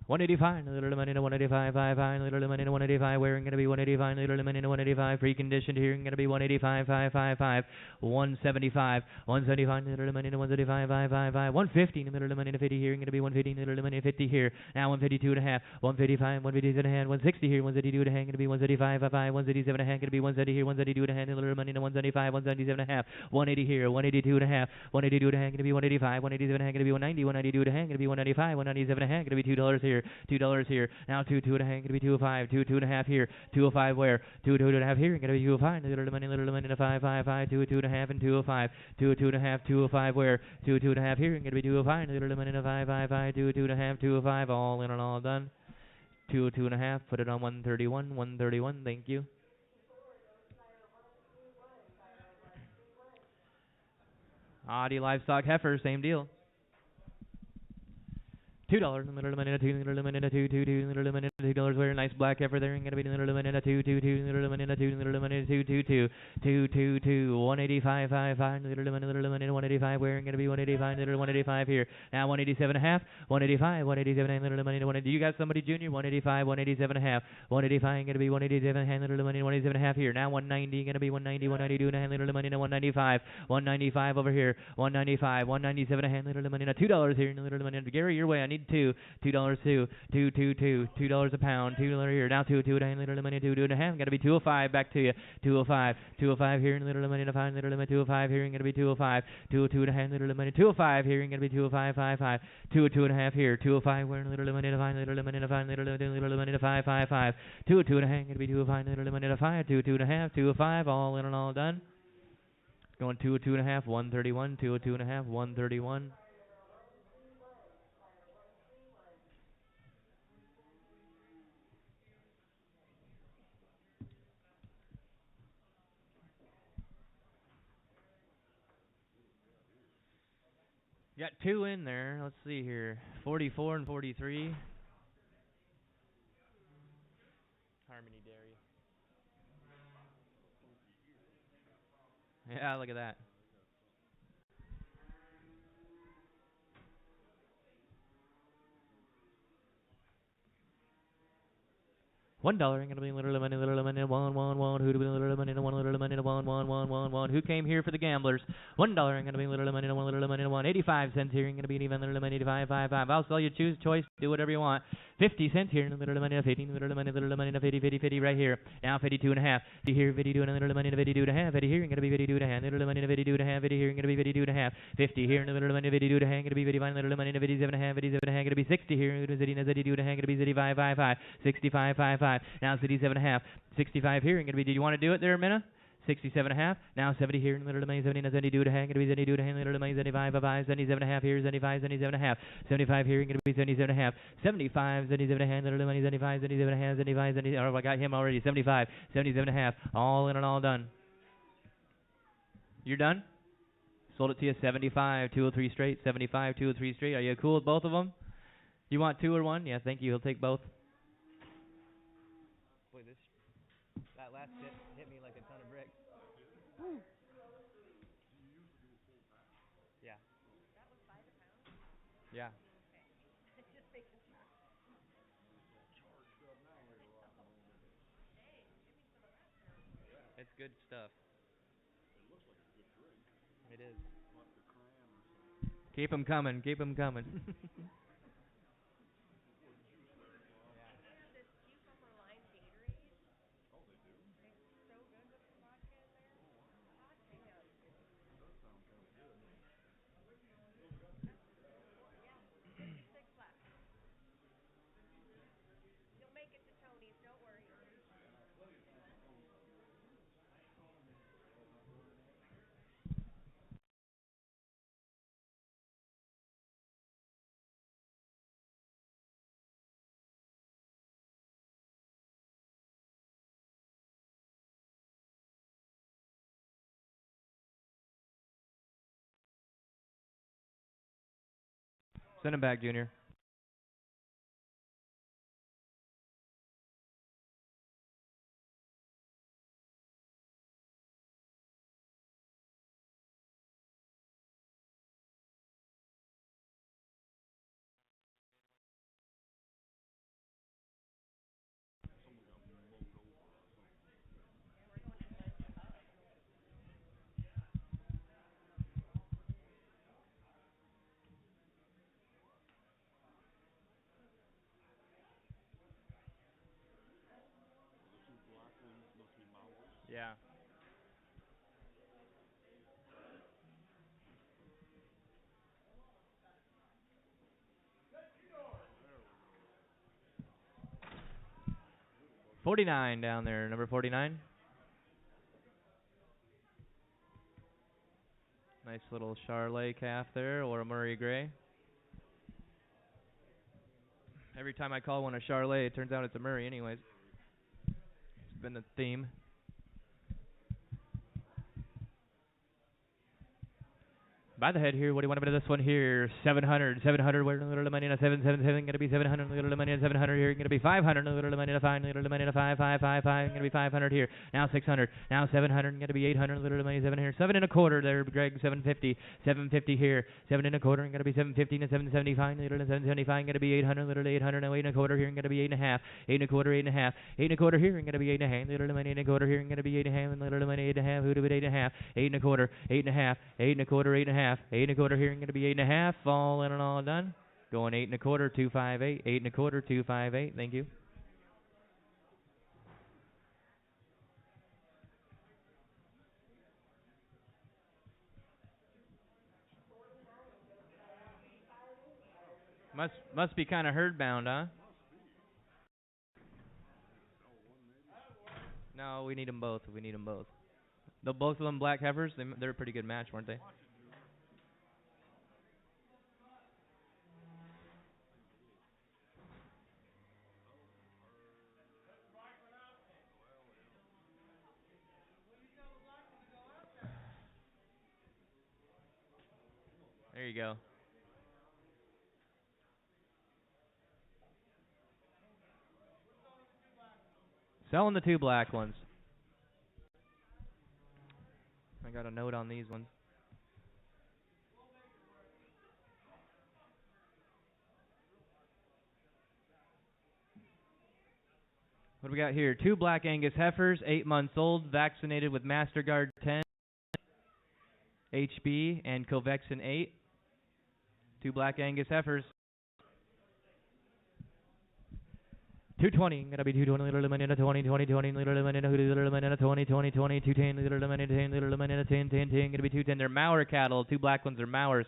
185, little money to 185, 55, little money to 185, we're going to be 185, little money to 185, preconditioned here, going to be 185, 555, 175, 175, little money to 175, 555, 150, in the middle of the money to 50 here, going to be 150, little money to 50 here, now 152 and a half, 155, 157 and a half, 160 here, 132 and a half, going to be 135, 55, 137 and a half, going to be 130 here, 132 and a half, little money to 175, 177 and a half, 180 here, 182 and a half, 182 and a half, going to be 185, 187 and a half, going to be 190, 192 and a half, going to be 195, 197 and a half, going to be $2 here. $2 here. Now 2 and a half, gonna be 205. 2 and a half here. 205 where? 2 and a half here. Gonna be 205. Little money to 555. 2 and a half and 205. 2 and a half. 205 where? 2 and a half here. Gonna be 205. Little money to 555. 2 and a half. 205. All in and all done. 2 and a half. Put it on 131. 131. Thank you. Audi Livestock Heifer. Same deal. $2 in the middle of the minute, 2 in the middle of the minute, 2 in the middle of the minute, $2. Where nice black heifer there, gonna be in the middle of the minute, 2 in the middle of the minute, 2 in the middle of the minute, 2, 185, 55, in the middle of the minute, 185. Where gonna be 185, 185 here. Now 187 and a half, 185, 187 in the middle of the minute, 180. You got somebody junior? 185, 187 and a half, 185 gonna be 187 and a half, in the middle of the minute, 187 and a half here. Now 190 gonna be 190, 192 and a half, in the middle of the minute, 195, 195 over here, 195, 197 and a half, in the middle of the minute, $2 here in the middle of the minute. Gary, your way. I need $2 too, $2 a pound, $2 here. Now 2 and a half, little money, 2 and a half. Got to be 205. Back to you, 205 here in the little money, 5 little money, 205 here. Going to be 205, 2 and a half, little money, 205 here. Going to be 205, 55, 2 and a half here, 205. We're in little money, 5 little money, 5 little money, 555, 2 and a half. Going to be 205, little money, 5, 2 and a half, 205. All in and all done. Going 2 and a half, 131, 2 and a half, 131. Got two in there. Let's see here. 44 and 43. Harmony Dairy. Yeah, look at that. $1 ain't gonna be little money, one. Who to be little money, one little money, one. Who came here for the gamblers? $1 ain't gonna be little money, one little money, one. 85 cents here ain't gonna be even little money, 5. I'll sell you choice, do whatever you want. 50 cents here, little money, 15, little money, 50 right here. Now 52 and a half. 50 here, 52 and a little money, 52 and a half. 50 here ain't gonna be 52 and a half, little money, 52 and a half. 50 here ain't gonna be 52 and a half. 50 here, little money, 52 and a half, gonna be 55, little money, 57 and a half, 57 and a half, gonna be 60 here, gonna be 52 and a half, gonna be 5. 65, 5. Now 67 and a half. 65 here. Gonna be. Did you want to do it there, Minna? 67 and a half. Now 70 here. Little money. 70 and 72 to hang. Gonna be 72 to hang. Little money. 75, 5. 77 and a half here. 75, 77 and a half. 75 here. Gonna be 77 and a half. 75, 77 and a half. Little money. 75, 77 and a half. 75, 70. Oh, I got him already. 75, 77 and a half. All in and all done. You're done? Sold it to you. 75, 203 straight. 75, 203 straight. Are you cool with both of them? You want two or one? Yeah, thank you. He'll take both. Boy, that last hit me like a ton of bricks. Woo. Yeah. Yeah. It's good stuff. It is. Keep 'em coming. Keep 'em coming. Send him back, Junior. Yeah. $49 down there, number 49. Nice little Charlet calf there, or a Murray Gray. Every time I call one a Charlet, it turns out it's a Murray anyways. It's been the theme. By the head here, what do you want to bet this one here? 700, where little money in 777, gonna be 700, little money in 700 here, gonna be 500, little money in 5, little money in 5, gonna be 500 here. Now 600, now 700, gonna be 800, little money 7 here, 7 and a quarter there, Greg, 750, 750 here, 7 and a quarter, gonna be 750 and 775, little 775, gonna be 800, little 800, and 8 and a quarter here, gonna be 8 and a half, 8 and a quarter, 8 and a half, 8 and a quarter here, gonna be 8 and a half, little money 8 and a quarter here, gonna be 8 and a half, and little money 8 and a half, who do it 8 and a half, 8 and a quarter, 8 and a half, 8 and a quarter, 8 and a half. 8 and a quarter here, going to be 8 and a half. All in and all done. Going 8 and a quarter, 258. 8 and a quarter, 258. Thank you. Must be kind of herd bound, huh? No, we need them both. We need them both. Both of them black heifers. They're a pretty good match, weren't they? There you go. Selling the 2 black ones. I got a note on these ones. What do we got here? 2 black Angus heifers, 8 months old, vaccinated with Masterguard 10, HB, and Covexin 8. 2 black Angus heifers. 220, gonna be 220, little minute, 20, 20, 20, little minute, little minute, 20, 20, 20, 210, little minute, 10, little minute, 10, 10, 10, gonna be 210. They're Mauer cattle. 2 black ones are Mauers.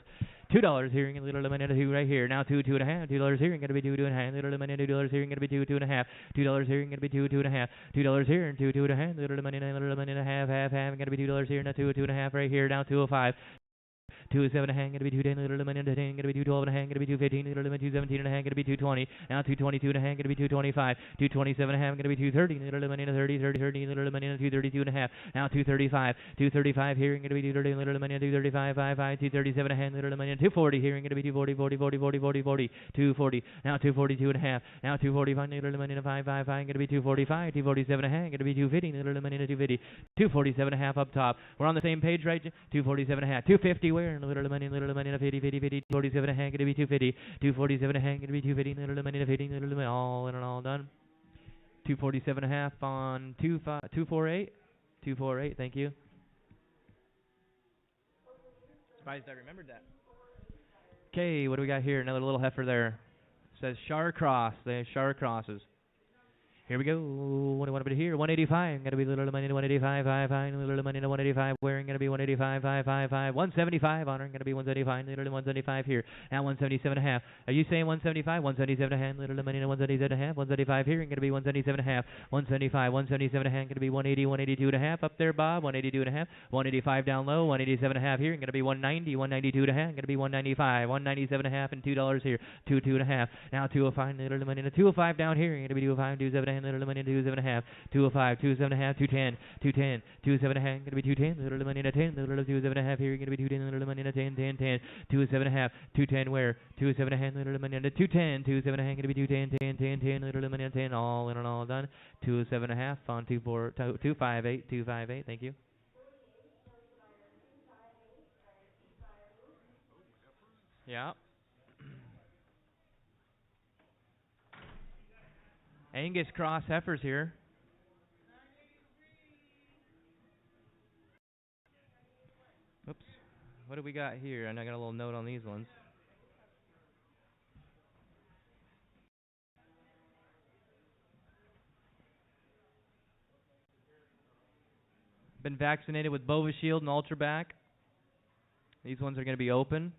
$2 here, little minute, 2 right here. Now 2, 2.5. $2 here, gonna be 2, 2.5. Little minute, $2 here, gonna be 2, 2.5. $2 here, gonna be 2, 2.5. $2 here, and 2, 2.5. Little minute, half, gonna be $2 here, now 2, 2.5 right here. Now 205. 207 and a hang, gonna be 210, little lemon and a hang, gonna be 212 and a hang, gonna be 215, little lemon 217 and a hang, gonna be 220, now 222 and a hang, gonna be 225, 227 and a hang, gonna be 230, little lemon and a 30, 30, 30, little lemon and a 232 and a half, now 235, 235 here, gonna be 230, little lemon and 235, 5, 237 and a hang, little lemon and 240 here, gonna be 240, 40, 40, 40, 40, 40, 240, now 242 and a half, now 245, little lemon and a 5, 5, 5, gonna be 245, 247 and a hang, gonna be 250, little lemon and a 250, 247 and a half up top. We're on the same page, right? 247 and a half, 250 where, and little lemon and 50, 50, 50, 247 and a hang, gonna be 250, 247 and a hang, gonna be 250, little lemon and 50, little lemon, all in and all done. 247 and a half on 248, 248, thank you. Surprised I remembered that. Okay, what do we got here? Another little heifer there. It says Char Cross. They have Char Crosses. Here we go. What do I want to be here? 185. Gonna be little money to 185. 5, 5. Little money to 185. Wearing gonna be 185. 5, 5, 5. 175. Honoring gonna be 175. Little 175 here. Now 177 and a half. Are you saying 175? 177 and a half. Little money to 177 and a half. 175 here. Gonna be 177 and a half. 175. 177 and a half. Gonna be 180. 182 and a half. Up there, Bob. 182 and a half. 185 down low. 187 and a half here. Gonna be 190. 192 and a half. Gonna be 195. 197 and a half and $2 here. 2 and a half. Now 205. Little money to 205 down here. Gonna be 205. 27 and a half. Little money to 27 and a half. 205. 27 and a half. 210. 210. 27 and a half. Gonna be 210. Little money to 10. Little 27 and a half here. Gonna be 210. Little money to 10. 10. 10. 27 and a half. 210 where? 27 and a half. Little money to 210. 27 and a half. Gonna be 210. 10. 10. 10. Little money to 10. All in and all done. 207 and a half on 258. 258. Thank you. Yeah. Angus Cross heifers here. Oops. What do we got here? And I got a little note on these ones. Been vaccinated with Bovishield and Ultrabac. These ones are going to be open.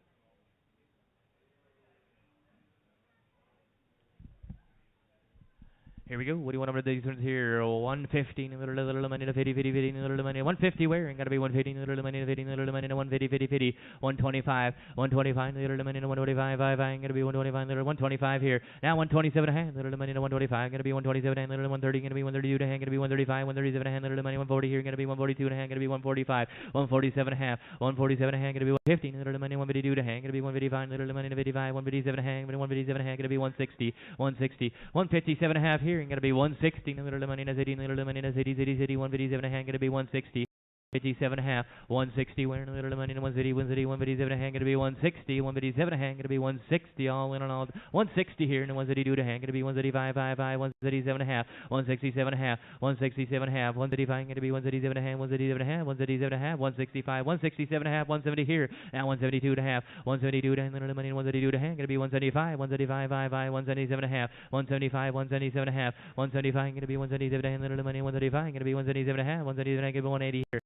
Here we go. What do you want over these ones here? 150, little money to 50, 50, 50, little money. 150 where? Gotta be 150, little money to 50, little money to 150, 50, 50. 125, 125, little money to 125, 5, gotta be 125, little 125 here. Now 127 a hand, little money to 125, gonna be 127 a hand, little 130, gonna be 132 a hand, gonna be 135, 137 a hand, little money 140 here, gonna be 142 a hand, gonna be 145, 147 a half, 147 a hand, gonna be 150, little money 152 a hand, gonna be 155, little money to 55, 157 a hand, 157 a hand, gonna be 160, 160, 157 a half here. Gonna be 160. Little money na city. Little money na city. 157 a hand. Gonna be 160. 57 and a half. 160. Winning little money na 160. 157 a hand. Gonna be 160. 157 a hand. Gonna be 160. All in and all. 160 here. And 132 a hand. Gonna be 135. 137 a half. 167 a half. 167 a half. 135. Gonna be 137 a hand. 137 a half. 137 a half. 165. 167 a half. 170 here. Now 172 and a half. 172 a hand. Little money 172 a hand. Gonna be 175. 175. 177 a half. 175. 177 a half. 175. Gonna be 177 a hand. Little money 135. Gonna be 177 a half. 177 a half. Gonna be 180 here.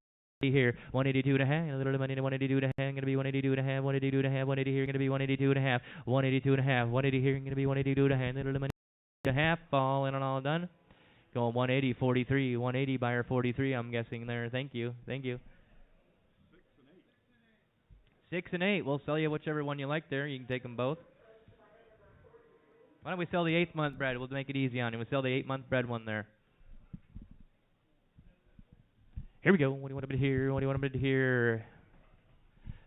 Here, 182 and a half, a little money to 182 and a half, gonna be 182 and a half, 182 and a half, 180 here, gonna be 182 and a half, 182 and a half, 180 here, gonna be 182 and a half, little money and a half, all in and all done. Going 180, 43, 180 buyer 43, I'm guessing there. Thank you, thank you. 6 and 8, we'll sell you whichever one you like there. You can take them both. Why don't we sell the 8th month bred? We'll make it easy on you. We'll sell the 8-month bred one there. Here we go. What do you want to be here? What do you want to be here?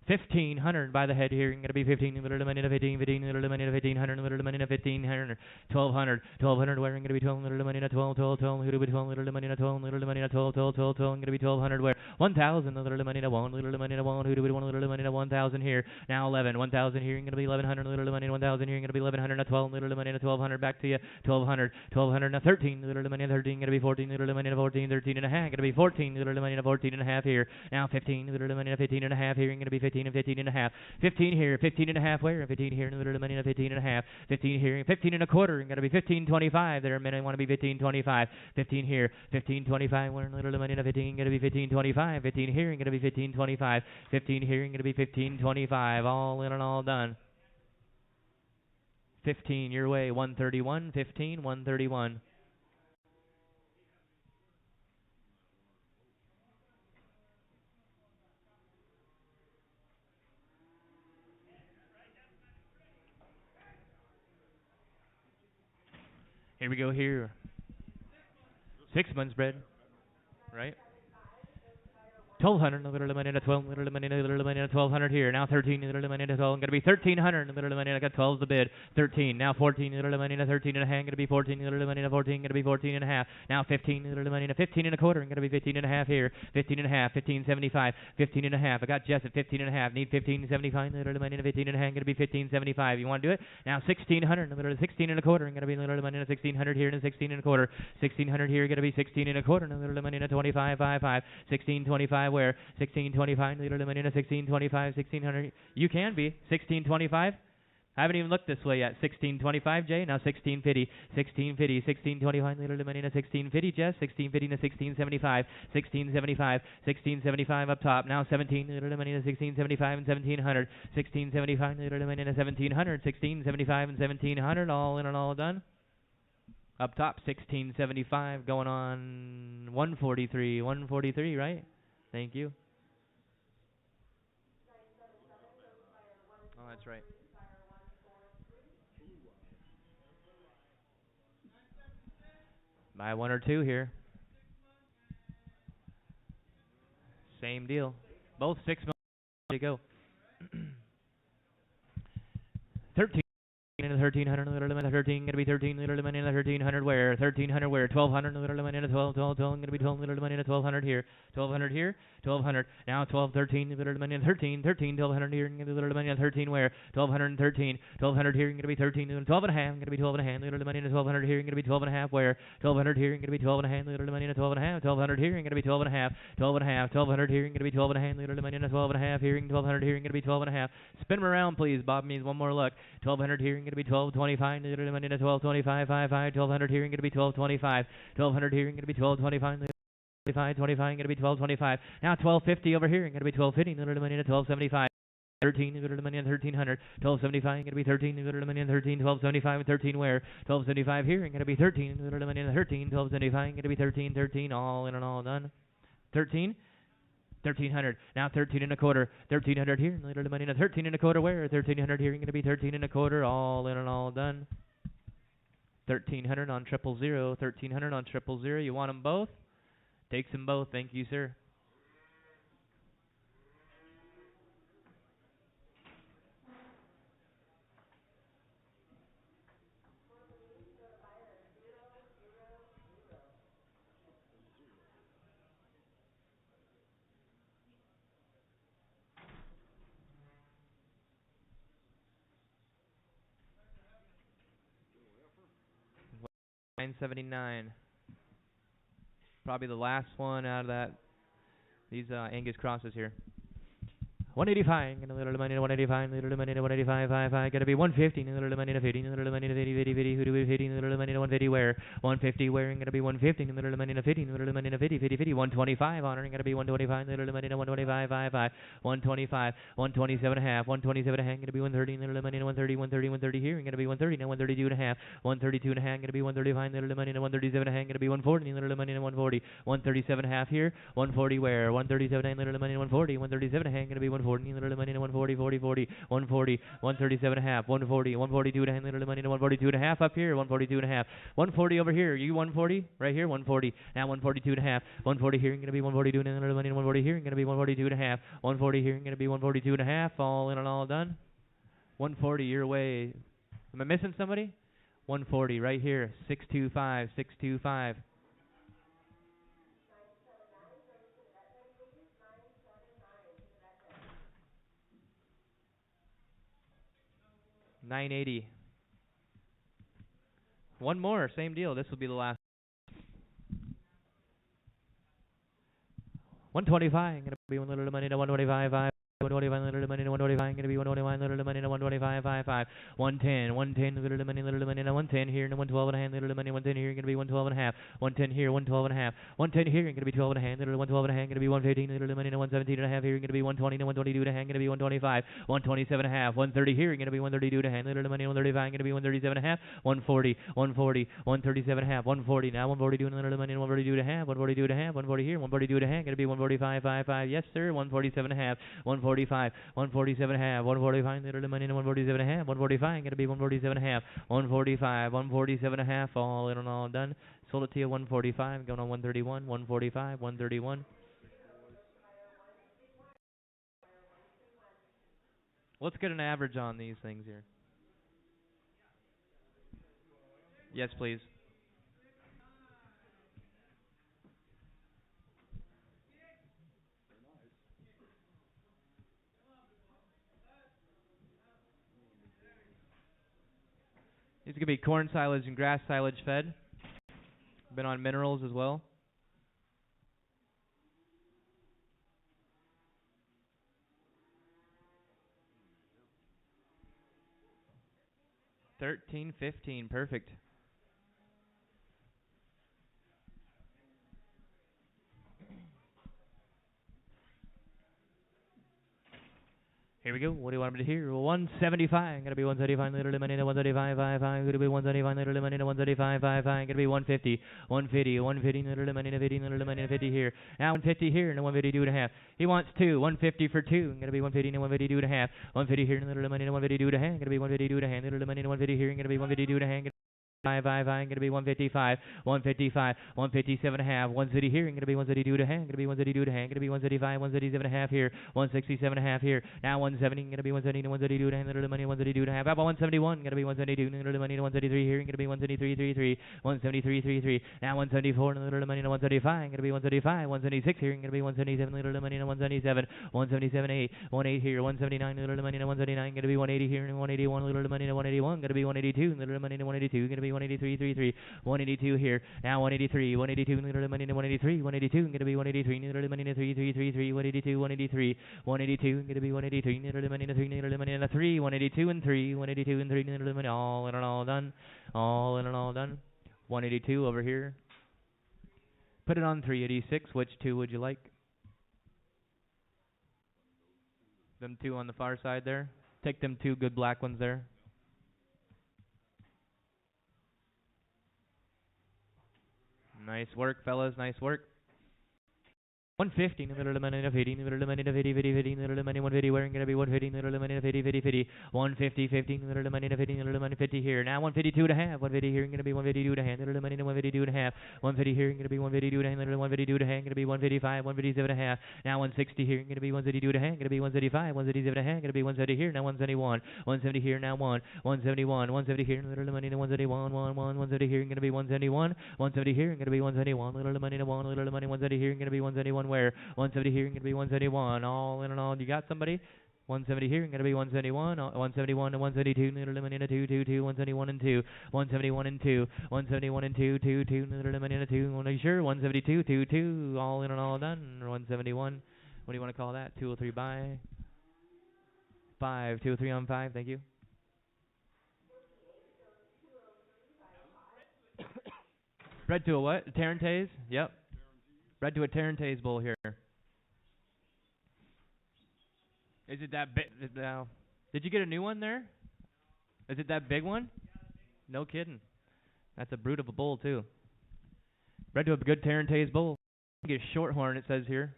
1500 by the head here. Going to be 15, little money to 15, 15, little money to 1500, little money to 1500, 1200, 1200. Where going to be 12, little money to 12, 12, 12. Who do we 12, little money to 12, little money to 12, 12, 12, 12. Going to be 1200. Where 1000, little money to 1, little money to 1. Who do we want, little money to 1000 here? Now 11, 1000 here. Going to be 1100, little money to 1000 here. Going to be 1100 to 12, little money to 1200. Back to you, 1200, 1200 to 13, little money to 13. Going to be 14, little money to 14, 13 and a half. Going to be 14, little money to 14 and a half here. Now 15, little money to 15 and a half here. Going to be 15 and 15 and a half. 15 here, 15 and a half where? 15 here, little money to 15 and a half. 15 here, 15 and a quarter. Going to be 15.25 there a minute. I want to be 15.25. 15 here, 15.25 where? Little money to 15. Going to be 15.25. 15 here, going to be 15.25. 15 here, going to be 15.25. All in and all done. 15 your way, 131. 15, 131. Here we go here. 6 months bread, right? 1200, little money to 12, little money to 1200 here. Now 13, little money to 12. Going to be 1300, little money. I got 12 the bid. 13. Now 14, little money to 13 and a half. Going to be 14, little money to 14. Going to be 14 and a half. Now 15, little money to 15 and a quarter. Going to be 15 and a half here. 15 and a half. 15.75. 15 and a half. I got Jess at 15 and a half. Need 15.75, little money to 15 and a half. Going to be 15.75. You want to do it? Now 1600, little 16 and a quarter. Going to be little money to 1600 here and 16 and a quarter. 1600 here. Going to be 16 and a quarter. Little money to 25.55. 16.25. Where 16.25, little money to 16.25, 1600. You can be 16.25. I haven't even looked this way yet. 16.25, Jay. Now 16.50, 16.50, 16.25, little money to 16.50, Jess. 16.50 to 16.75, 16.75, 16.75 up top. Now 17, little money to 16.75 and 1700, 16.75, little money to 1700, 16.75 and 1700. All in and all done. Up top, 16.75, going on 143, 143, right? Thank you. Oh, that's right. Buy one or two here. Same deal. Both 6 months to go. 13. In the 1300, little limit 13, going to be 13, little limit in the 1300 where? 1300 where? 1200, little limit in the 12, 12, 12, going to be 12, little limit in the 1200 here. 1200 here, 1200. Now 12, 13, little limit in 13, 13, 1200 here, going to be little limit in 13 where? 1213, 1200 here, going to be 13, 12 and a half, going to be 12 and a half, little limit in the 1200 here, going to be 12 and a half where? 1200 here, going to be 12 and a half, little limit in the 12 and a half, 1200 here, going to be 12 and a half, 12 and a half, 1200 here, going to be 12 and a half, little limit in the 12 and a half here, 1200 here, going to be 12 and a half. Spin them around, please. Bob means one more look. 1200 here, going to be 1225. 1225, 1200 here, going to be 1225. 1200 here, going to be 1225. 25, 25, going to be 1225. Now 1250 over here, going to be 1250. Little money to 1275. 13, little money on 1300. 1275, going to be 13, little money on 13. 1275 and 13 where? 1275 here, going to be 13, little money on 13. 1275, going to be 13, 13. All in and all done. 13. 1300. Now 13 and a quarter. 1300 here. Little money to 13 and a quarter where? 1300 here. Going to be 13 and a quarter. All in and all done. 1300 on 000. 1300 on 000. You want them both? Takes them both. Thank you, sir. $9.79. Probably the last one out of that. These Angus crosses here. 185, and a little money to 185, little money to 185, 5, gotta be 150, little money to 50, little money to 50, 50, 50, who do we 50, little money to 150 where? 150 where, and gonna be 150, little money to 50, little money to 50, 50, 50, 125 on her, and gonna be 125, little money to 125, 5, 125, 127 and a half, 127 and a half, gonna be 130, little money to 130, 130, 130 here, and gonna be 130, now 132 and a half, 132 and a half, gonna be 135, little money to 137 and a half, gonna be 140, little money to 140, 137 and a half here, 140 where? 137 and little money to 140, 137 and a half, gonna be 140. 140, little money to 140, 40, 40, 140, 137 and a half, 140, 142 and a half, little money to 142 and a half up here, 142 and a half, 140 over here. You 140 right here, 140. Now 142 and a half, 140 here, going to be 142 and a little money to 140 here, going to be 142 and a half, 140 here, going to be 142 and a half. All in and all done. 140 your way. Am I missing somebody? 140 right here, 625, 625. 980. One more, same deal. This will be the last. 125. Gonna be one little money to 125. 125 little money to 125. Gonna be 125 little money to 125. 5. 110. 110 little money to 110 here and 112 and a half little money 110 here. Gonna be 112 and a half. 110 here. 112 and a half. 110 here. Gonna be 12 and a half. Little 112 and a half. Gonna be 115 little money to 117 and a half here. Gonna be 120 to 122 and a half. Gonna be 125. 127 and a half. 130 here. Gonna be 132 and a half. Little money 135. Gonna be 137 and a half. 140. 140. 137 and a half. 140. Now 142 and a little money 142 and a half. 142 and a half. 140 here. 142 and a half. Gonna be 145. 5. Yes sir. 147 and a half. 145. 147 and a half. 145. Little money 147 and a half. 145. Gonna be 147 and a half. 145. 147 and a half. All in and all done. Sold it to you 145. Going on 131. 145. 131. Let's get an average on these things here. Yes, please. These are going to be corn silage and grass silage fed. Been on minerals as well. 13.15. Perfect. Here we go. What do you want me to hear? 175. Gonna be 175. Little money to 135. 5. Gonna be 175. Little money to 135. 5. Gonna be 150. 150. 150. Little money to 50. Little money to 50 here. Now 150 here and 152 and a half. He wants 2. 150 for 2. Gonna be 150 and 152 and a half. 150 here and little money to 152 and a half. Gonna be 152 and a half. Little money to 150 here. Gonna be 152 and a half. 5, gonna be 155, 155, 157 and a half, 130 here, gonna be 132 and a half, gonna be 132 and a half, gonna be 135, 137 and a half here, 167 and a half here, now 170, gonna be 170 to 132 and a half, little money 132 and a half, about 171, gonna be 172, little money to 173 here, gonna be 173, 173, now 174, little money to 135, gonna be 135, 176 here, gonna be 177, little money to 177, 177, 8 here, 179, little money to 179, gonna be 180 here, and 181, little money to 181, gonna be 182, little money to 182, gonna be 183, 182 here. Now 183, 182, little money to 183, 182, going to be 183, little money to 3, 182, 183, 182, going to be 183, little money to 3, little money to 3, 182 and 3, 182 and 3, little money, all in and all done, all in and all done. 182 over here. Put it on 386. Which two would you like? Them two on the far side there. Take them two good black ones there. Nice work, fellas. Nice work. 150, little money to 50, little money to 50, little money 150, we're going to be 150, little money to 50, 150, 15, little money to 50, little money 50 here. Now 152 and a half, 150 here, going to be 152 and a half, little money to 152 and a half, 150 here, going to be 152 and a half, little 152 and a half, going to be 155, 157 and a half. Now 160 here, going to be 152 and a half, going to be 135, 137 and a half, going to be 170 here, now 171, 170 here, now 171, 170 here, little money to 171, 170 here, going to be 171, 170 here, going to be 171, little money to 1, little money 170 here, going to be 171. Where 170 here, going to be 171. All in and all, you got somebody? 170 here, going to be 171. 171 to 172. Little money to 2, 2, 2. 171 and 2. 171 and 2. 171 and 2, 2, 2. Little money to 2. Are you sure? 172, 2, 2. All in and all done. 171. What do you want to call that? 203 by 5. 203 on 5. Thank you. Bred to a what? A Tarentaise? Yep. Bred to a Tarentaise bull here. Is it that big? Now, did you get a new one there? Is it that big one? No kidding. That's a brute of a bull too. Bred to a good Tarentaise bull. Get a short horn. It says here.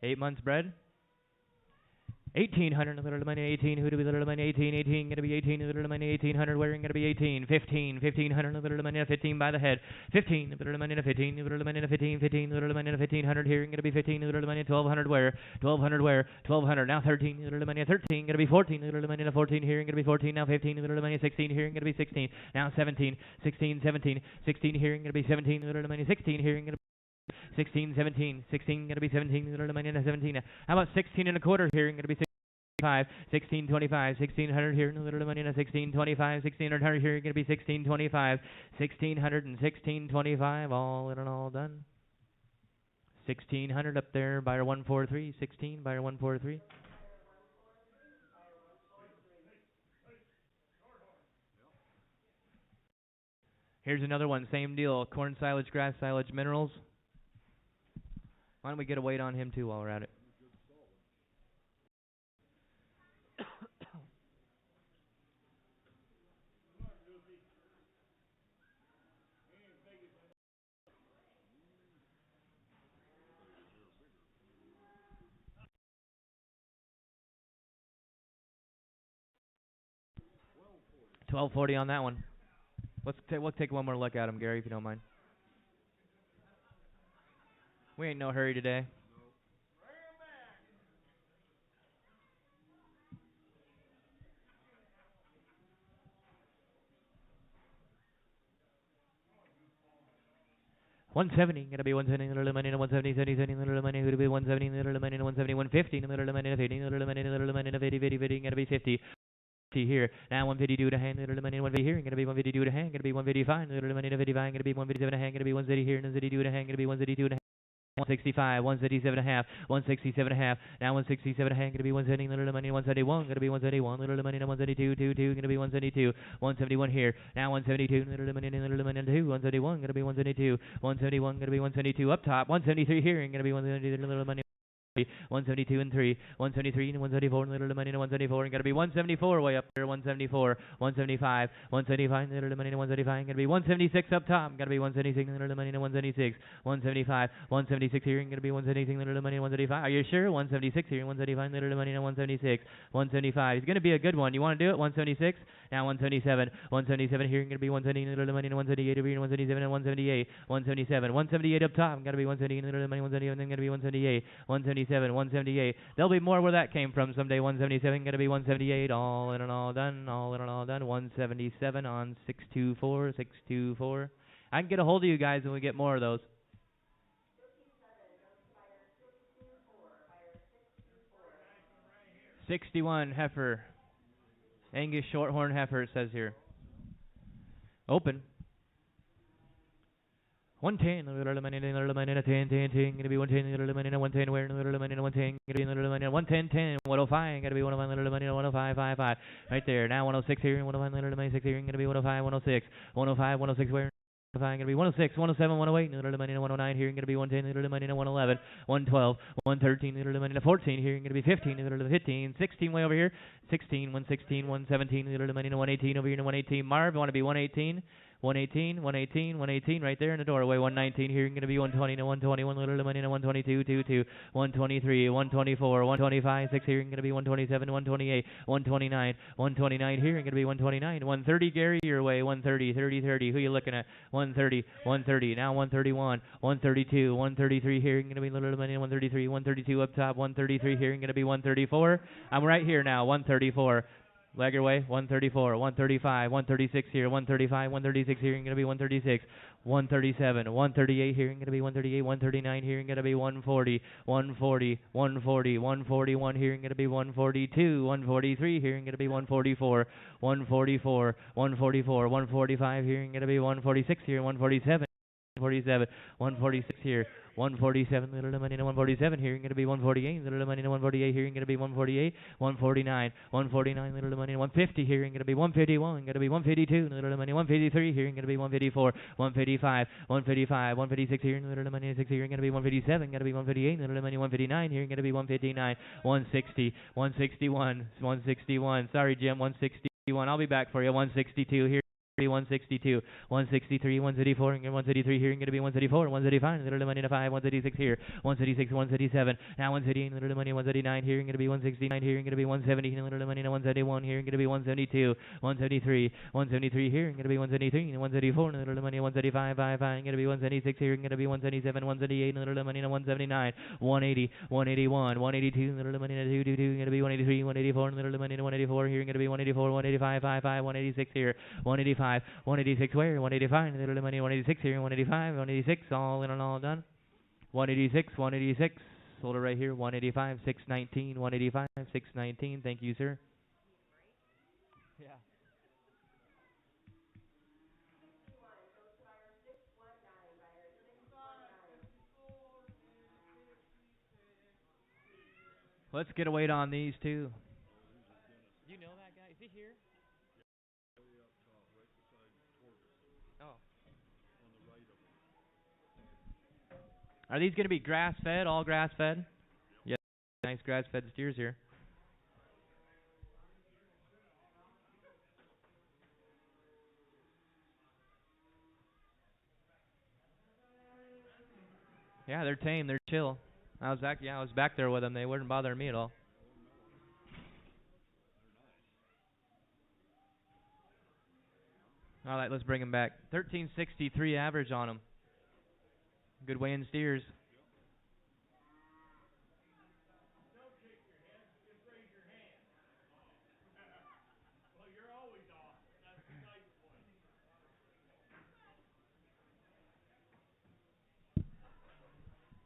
8 months bred. 1800, little money, 18, who do we little money, 18, 18, gonna be 18, little money, 1800, wearing gonna be 18, 15, 1500, little money, 15 by the head, 15, little money, 15, little money, 15, 15, little money, 1500, here, gonna be 15, little money, 1200, wear, 1200, wear, 1200, now 13, little money, 13, gonna be 14, little money, 14, here, gonna be 14, now 15, little money, 16, here, gonna be 16, now 17, 16, 17, 16, here, gonna be 17, little money, 16, here, gonna be 16, 17, 16, gonna be 17, little money, 17, how about 16 and a quarter, here, gonna be 1625, 1600 here, a little money, 1625, 1600 here, going to be 1625, 1600 and 1625, all in and all done. 1600 up there, buyer 143, 16, buyer 143. Here's another one, same deal, corn silage, grass silage, minerals. Why don't we get a weight on him too while we're at it? $12.40 on that one. We'll take one more look at him, Gary, if you don't mind. We ain't no hurry today. $170, gonna be $170, little money, $170, 70, little money, who to be $170, little money, $170, $150, little money, $50, little money, $50, gonna be 50. Here now 152 to hand, little money, 150 here, gonna be 152 to hand, gonna be 155, little money, 55, gonna be 157 to hand, gonna be 130 here, and 132 to hand, gonna be 132 to hand. 165, 167 and a half, 167 and a half, now 167 and a half, gonna be 170, little money, 171, gonna be 171, little money, 172, 22, gonna be 172, 171 here, now 172, little money, 2, 171, gonna be 172, 171, gonna be 172 up top, 173 here, and gonna be 172, little money. 172 and 3, 173 and 174, little money, 174, and gotta be 174 way up there, 174, 175, 175, little money, 175, gonna be 176 up top, gotta be 176, little money, 176, 175, 176 here, and gonna be 176, little money, 175. Are you sure? 176 here, 175, little money, 176, 175. It's gonna be a good one. You want to do it? 176, now 177, 177 here, and gonna be 170, little money, 178 over here, 177 and 178, 177, 178 up top, gotta be 170, little money, 178, and then gonna be 178, 177. 178. There'll be more where that came from someday. 177 gonna be 178. All in and all done. All in and all done. 177 on 624. 624. I can get a hold of you guys when we get more of those. $61 heifer. Angus Shorthorn heifer, it says here. Open. 110, little money, 10, 10, gonna be 110, little money, 110, where, little money, 110, gonna be little money, 110, 10, 105, gotta be 105, little money, 105, 5, 5, right there. Now 106 here, 105, little money, 6 here, gonna be 105, 106, 105, 106, where, 105, gonna be 106, 107, 108, little money, 109 here, gonna be 110, little money, 111, 112, 113, little money, 14 here, gonna be 15, little 15, 16 way over here, 16, 116, 117, little money, 118 over here, 118. Marv, want to be 118? 118, 118, 118, right there in the doorway. 119 here, going to be 120 to 121, little money to 122, 22, 123, 124, 125, 6 here, going to be 127, 128, 129, 129 here, going to be 129, 130, Gary, your way, 130, 30, 30, who you looking at? 130, 130, now 131, 132, 133 here, going to be little money, 133, 132 up top, 133 here, going to be 134. I'm right here now, 134. Leg your way, 134, 135, 136 here, 135, 136 here, going to be 136, 137, 138 here, going to be 138, 139 here, going to be 140, 140, 140, 141 here, going to be 142, 143 here, going to be 144, 144, 144, 145 here, going to be 146 here, 147. 147, 146 here, 147, little money, 147 here, going to be 148, little money, 148 here, going to be 148, 149, 149, little money, 150 here, going to be 151, going to be 152, little money, 153 here, going to be 154, 155, 155, 156 here, little money, 6 here, going to be 157, going to be 158, little money, 159 here, going to be 159, 160, 161, 161, sorry Jim, 161, I'll be back for you, 162 here. 162, 163, 134, and 133 here, and gonna be 134, 135, little money to 5, 136 here, 136, 137, now 138, little money, 139 here, and gonna be 169 here, and gonna be 170, little money to 171 here, and gonna be 172, 173, 173 here, and gonna be 173, and 174, little money, 175, 55, and gonna be 176 here, and gonna be 177, 178, little money to 179, 180, 181, 182, little money to 222, and gonna be 183, 184, little money to 184 here, and gonna be 184, 185, 55, 186 here, 185, 186 where? 185, little money, 186 here, 185, 186, all in and all done. 186, 186, hold it right here, 185, 619, 185, 619, thank you, sir. Yeah. Let's get a weight on these two. You know that guy? Is he here? Oh. Are these going to be grass-fed, all grass-fed? Yeah, nice grass-fed steers here. Yeah, they're tame, they're chill. I was back there with them. They weren't bothering me at all. All right, let's bring them back. 1363 average on them. Good weighing steers.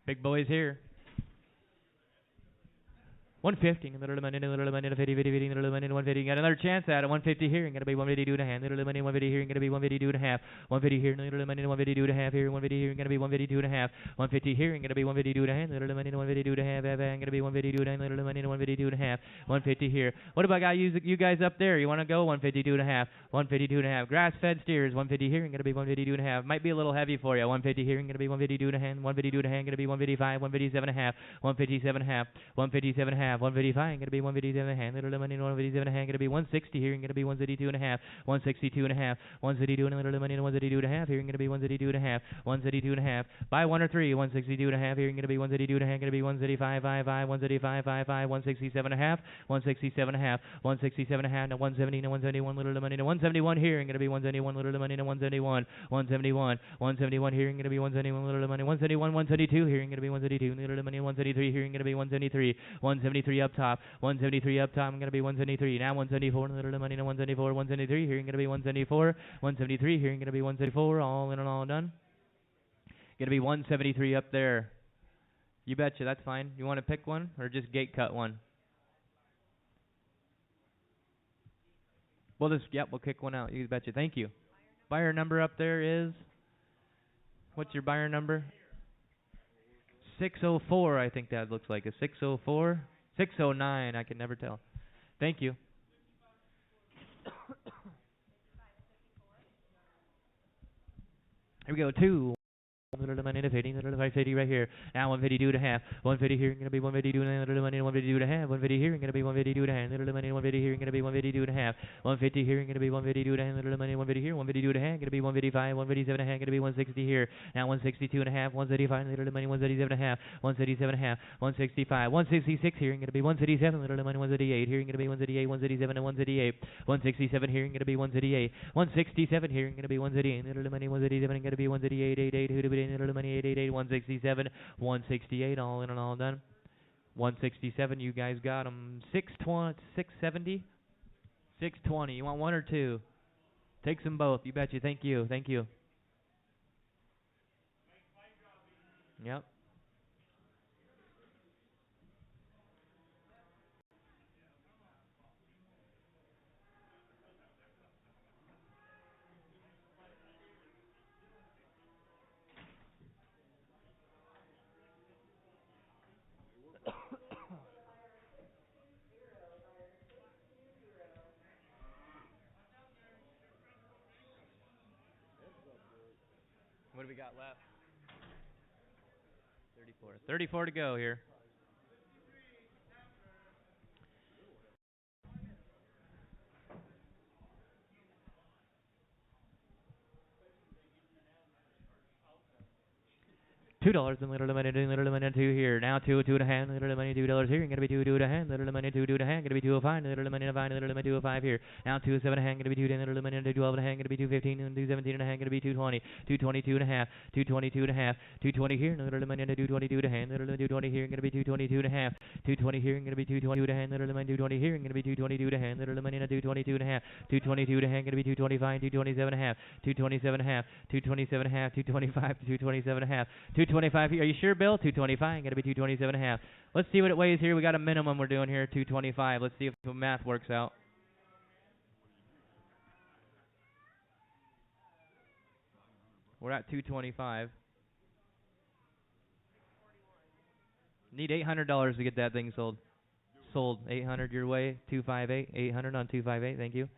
Big boys here. 150, little money, little money, 50, 50, 50, little money, 150. Got another chance at it. 150 here, and gonna be 152 and a half. Little money, 150 here, and gonna be 152 and a half. 150 here, little money, 152 and a half here. 150 here, and gonna be 152 and a half. 150 here, and gonna be 152 and a half. Little money, 152 and a half. And gonna be 152 and a half. Little money, 152 and a half. 150 here. What about you guys up there? You want to go 152 and a half? 152 and a half. Grass-fed steers. 150 here, and gonna be 152 and a half. Might be a little heavy for you. 150 here, and gonna be 152 and a half. 152 and a half, gonna be 155. 157 and a half. 157 and a half. 157 and a half. 155, gonna be 157 and a half. Little money, 157 and a half. Gonna be 160 here, and gonna be 162 and a half. 162 and a half. 162 and a little money, 162 and a half here, and gonna be 162 and a half. 162 and a half. Buy one or three. 162 and a half here, and gonna be 162 and a half. Gonna be 175, 55, 175, 55, 167 and a half. 167 and a half. 167 and a half. No 170, no 171, little money, no 171 here, and gonna be 171, little money, no 171. 171, 171 here, and gonna be 171, little money, 171, 172 here, and gonna be 172, little money, 173 here, and gonna be 173. 173 up top. 173 up top. I'm gonna be 173. Now 174, little money, no 174. 173 here, and gonna be 174. 173 here, and gonna be 174. All in and all done. Gonna be 173 up there. You betcha, that's fine. You want to pick one or just gate cut one? We'll kick one out. You betcha. Thank you. Buyer number up there is, what's your buyer number? 604, I think that looks like a 604, 609. I can never tell. Thank you. Here we go. Two. Little money, 50, little 550 right here. Now 152 and a half. 150 here, gonna be 152 and a half. Little money, 152 and a half. 150 here, gonna be 152 and a half. Little money, 150 here, gonna be 152 and a half. 150 here, gonna be 152 and a half. Little money, 150 here, 152 and a half. Gonna be 155, 157 and a half. Gonna be 160 here. Now 162 and a half. 135. Little money, 137 and a half. 137 and a half. 165. 166 here, gonna be 137. Little money, 138 here, gonna be 138. 137 and 138. 167 here, gonna be 138. 167 here, gonna be 138. Little money, 137, gonna be 138. 88. Who to be in little money? 888. 167, 168, all in and all done. 167, you guys got them. 620, 670, 620. You want one or two? Take them both. You betcha. Thank you. Thank you. Yep. What do we got left? 34. 34 to go here. $2 and little money two here. Now two and a half, little money $2 here. Gonna be two and a half, little money two and a half. Gonna be 205, little money little money 205 here. Now 207 and a half, gonna be 210, little money 212 and a half, gonna be 215 and 217 and a half, gonna be 220, 222 and a half, 222 and a half, 220 here, little money 222 and a half, little 220 here, gonna be 222 and a half, 220 here, gonna be 222 and a half, little money 220 here, gonna be 222 and a half, little money 222 and a half, 222 and a half, gonna be 225, 227 and a half, 227 and a half, 227 and a half, 225, 227 and a half, 225 here. Are you sure, Bill? 225, gonna be 227 and a half. Let's see what it weighs here. We got a minimum we're doing here, 225. Let's see if the math works out. We're at 225. Need $800 to get that thing sold. Sold. 800 your way. 258. 800 on 258. Thank you.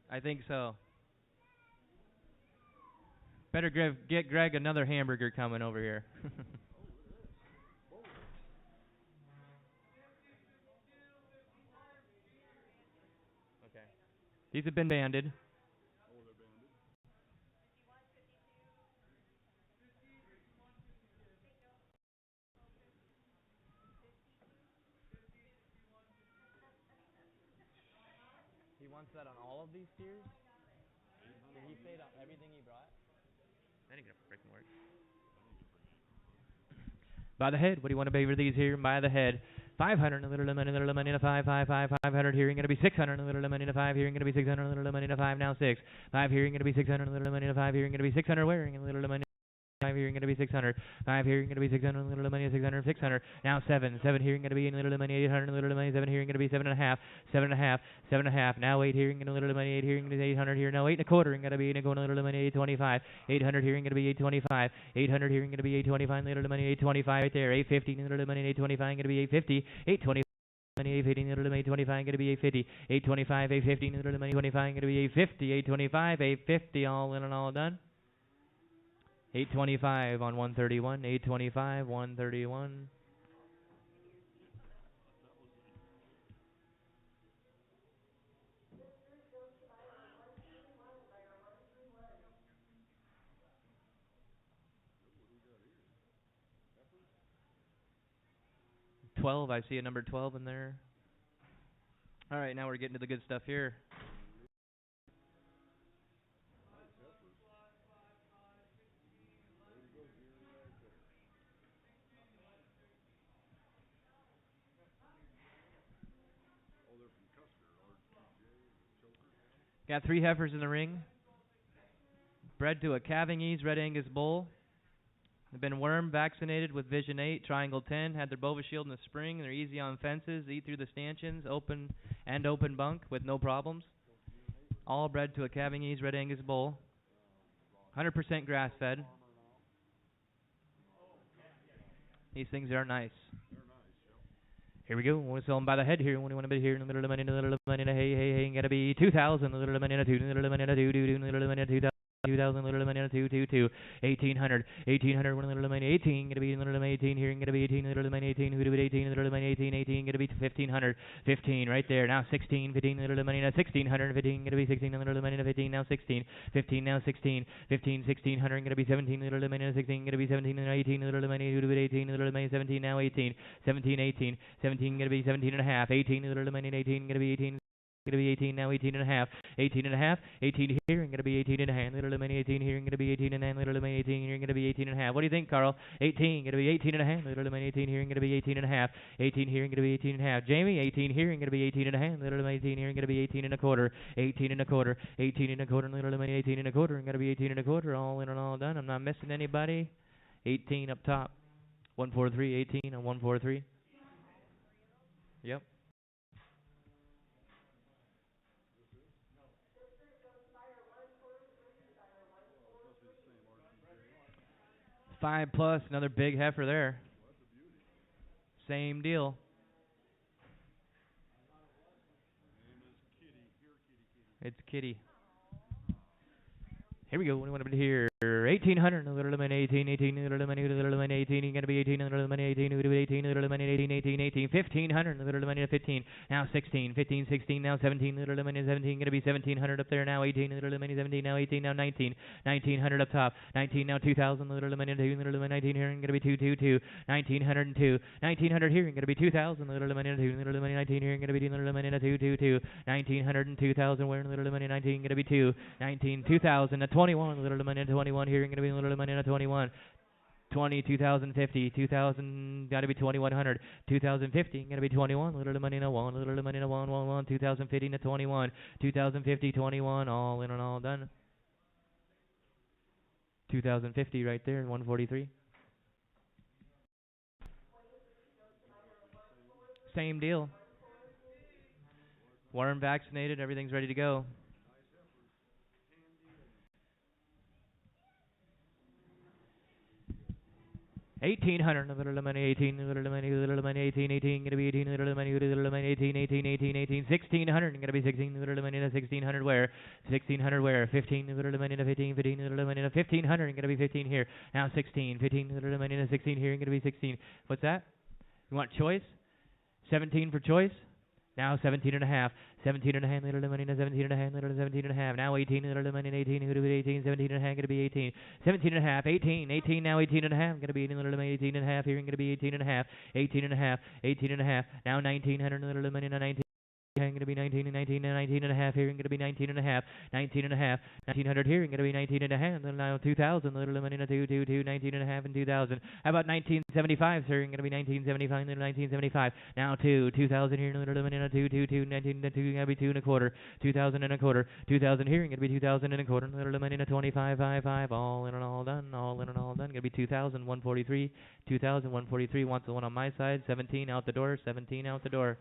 I think so. Better get Greg another hamburger coming over here. Okay. These have been banded. He wants that on all of these tiers? Did he say it on everything he brought? That ain't gonna freaking work. By the head, what do you want to pay for these here? By the head. 500 a little money, little money, 500 here. You're gonna be 600 a little money, 5 here. You're gonna be 600 a little money, 5 now 6. 5 here. You're gonna be 600 a little money, 5 here. You're gonna be 600 wearing a little money. 5 here, you're going to be 600. 5 here, you're going to be 600, little money, 600, 600. Now 7. 7 here, you're going to be in little money, 800, little money. 7 here, you're going to be 7.5, 7.5, 7.5. Now 8 here, you're going to little money, 8 here, you're going to be 800 here. Now 8 and a quarter, you're going to be going little money, 825. 800 here, you're going to be 825. 800 here, you're going to be 825, little money, 825 right there. 850, little money, 825, going to be 850. 820. Money 850, little money 25, gonna be 850, 825, 850, little money 25, gonna be 850, 825, 850, all in and all done. 825 on 131, 825, 131. I see a number 12 in there. All right, now we're getting to the good stuff here. Got 3 heifers in the ring. Bred to a calving ease Red Angus bull. They've been worm vaccinated with Vision 8, Triangle 10, had their Bova Shield in the spring. They're easy on fences, eat through the stanchions, open bunk with no problems. All bred to a calving ease Red Angus bull. 100% grass fed. These things are nice. Here we go. We'll sell them by the head here. When you want to be here in the middle of the money, in the middle of the money, hey, gotta be 2,000, the little money, 2, the little money, 2, the little money, 2,000. 2,000 little money 2 1800 one little money 18 gonna be little money 18 here gonna be 18 little money 18 who do it 18 little money 18 gonna be 1500 15 right there now 16 15 little money now 1600 15 gonna be 16 little money 15 now 16 15 now 16 15 1600 gonna be 17 little money 16 gonna be 17 and 18 little money who do it 18 little money 17 now 18 17 18 17 gonna be 17 and a half 18 little money 18 gonna be 18 gonna be 18 now 18 and a half 18 and a half 18 here and gonna be 18 and a half little money 18 here and gonna be 18 and a half little money 18 here and gonna be 18 and a half what do you think Carl 18 gonna be 18 and a half little money 18 here and gonna be 18 and a half 18 here and gonna be 18 and a half Jamie 18 here and gonna be 18 and a half little money 18 here and gonna be 18 and a quarter 18 and a quarter 18 and a quarter little money 18 and a quarter and gonna be 18 and a quarter all in and all done I'm not missing anybody 18 up top 143 18 on 143 yep 5 plus, another big heifer there. Same deal. It's Kitty. Here we go. What do you want to be here? 1800, little money, 18, 18, little money, little money, 18, gonna be 18, little money, 18, 18, little money, 18, 18, 18, 1500, little money, 15, now 16, 15, 16, now 17, little money, 17, gonna be 1700 up there, now 18, little money, 17, now 18, now 19, 1900 up top, 19, now 2000, little money, 2, little money, 19 here, gonna be 2, 2, 2, 1902, 1900 here, gonna be 2000, little money, 2, little money, 19 here, gonna be little money, 2, 2, 2, 1900 and 2000, where little money, 19, gonna be 2, 19, 2000, 21, little money, 21 here, gonna be little money, 21, 20, 2050, 2000, gotta be 2100, 2050, gonna be 21, little money, 1, little money, 1, 1, 1, 2050 to 21, 2050, 21, all in and all done. 2050 right there, 143. Same deal. Warm, vaccinated, everything's ready to go. 1800, little money, 18, little money, 18, 18, gonna be 18, little money, 18, 18, 18, 18, 1600, gonna be 16, little money, 1600 where, 1600 where, 15, little money, 15, 15, little money, 1500, gonna be 15 here, now 16, 15, little money, 16 here, gonna be 16. What's that? You want choice? 17 for choice? Now 17 and a half. 17 and a half, little money, 17 and a half, little 17 and a half. Now 18, little money, 18, who do it, 18, 17 and a half, gonna be 18. 17 and a half, 18, 18, now 18 and a half, gonna be 18, little money, 18 and a half, here, gonna be 18 and a half, 18 and a half, 18 and a half. Now 1900, little money, 19. Going to be 19 and 19 and 19 and a half here, going to be 19 and a half, 19 and a half, 1900 here, going to be 19 and a half, and now 2000, little money, 2, 2, 2, 19 and a half, and 2000. How about 1975, sir? Going to be 1975, little 1975. Now 2, 2000 here, little money, 2, 2, 2, 19, 2, going to be 2 and a quarter, 2000 and a quarter, 2000 here, going to be 2000 and a quarter, little money, 25, 5, 5, all in and all done, all in and all done. Going to be 2000, 143, 2000, 143. Wants the one on my side, 17 out the door, 17 out the door.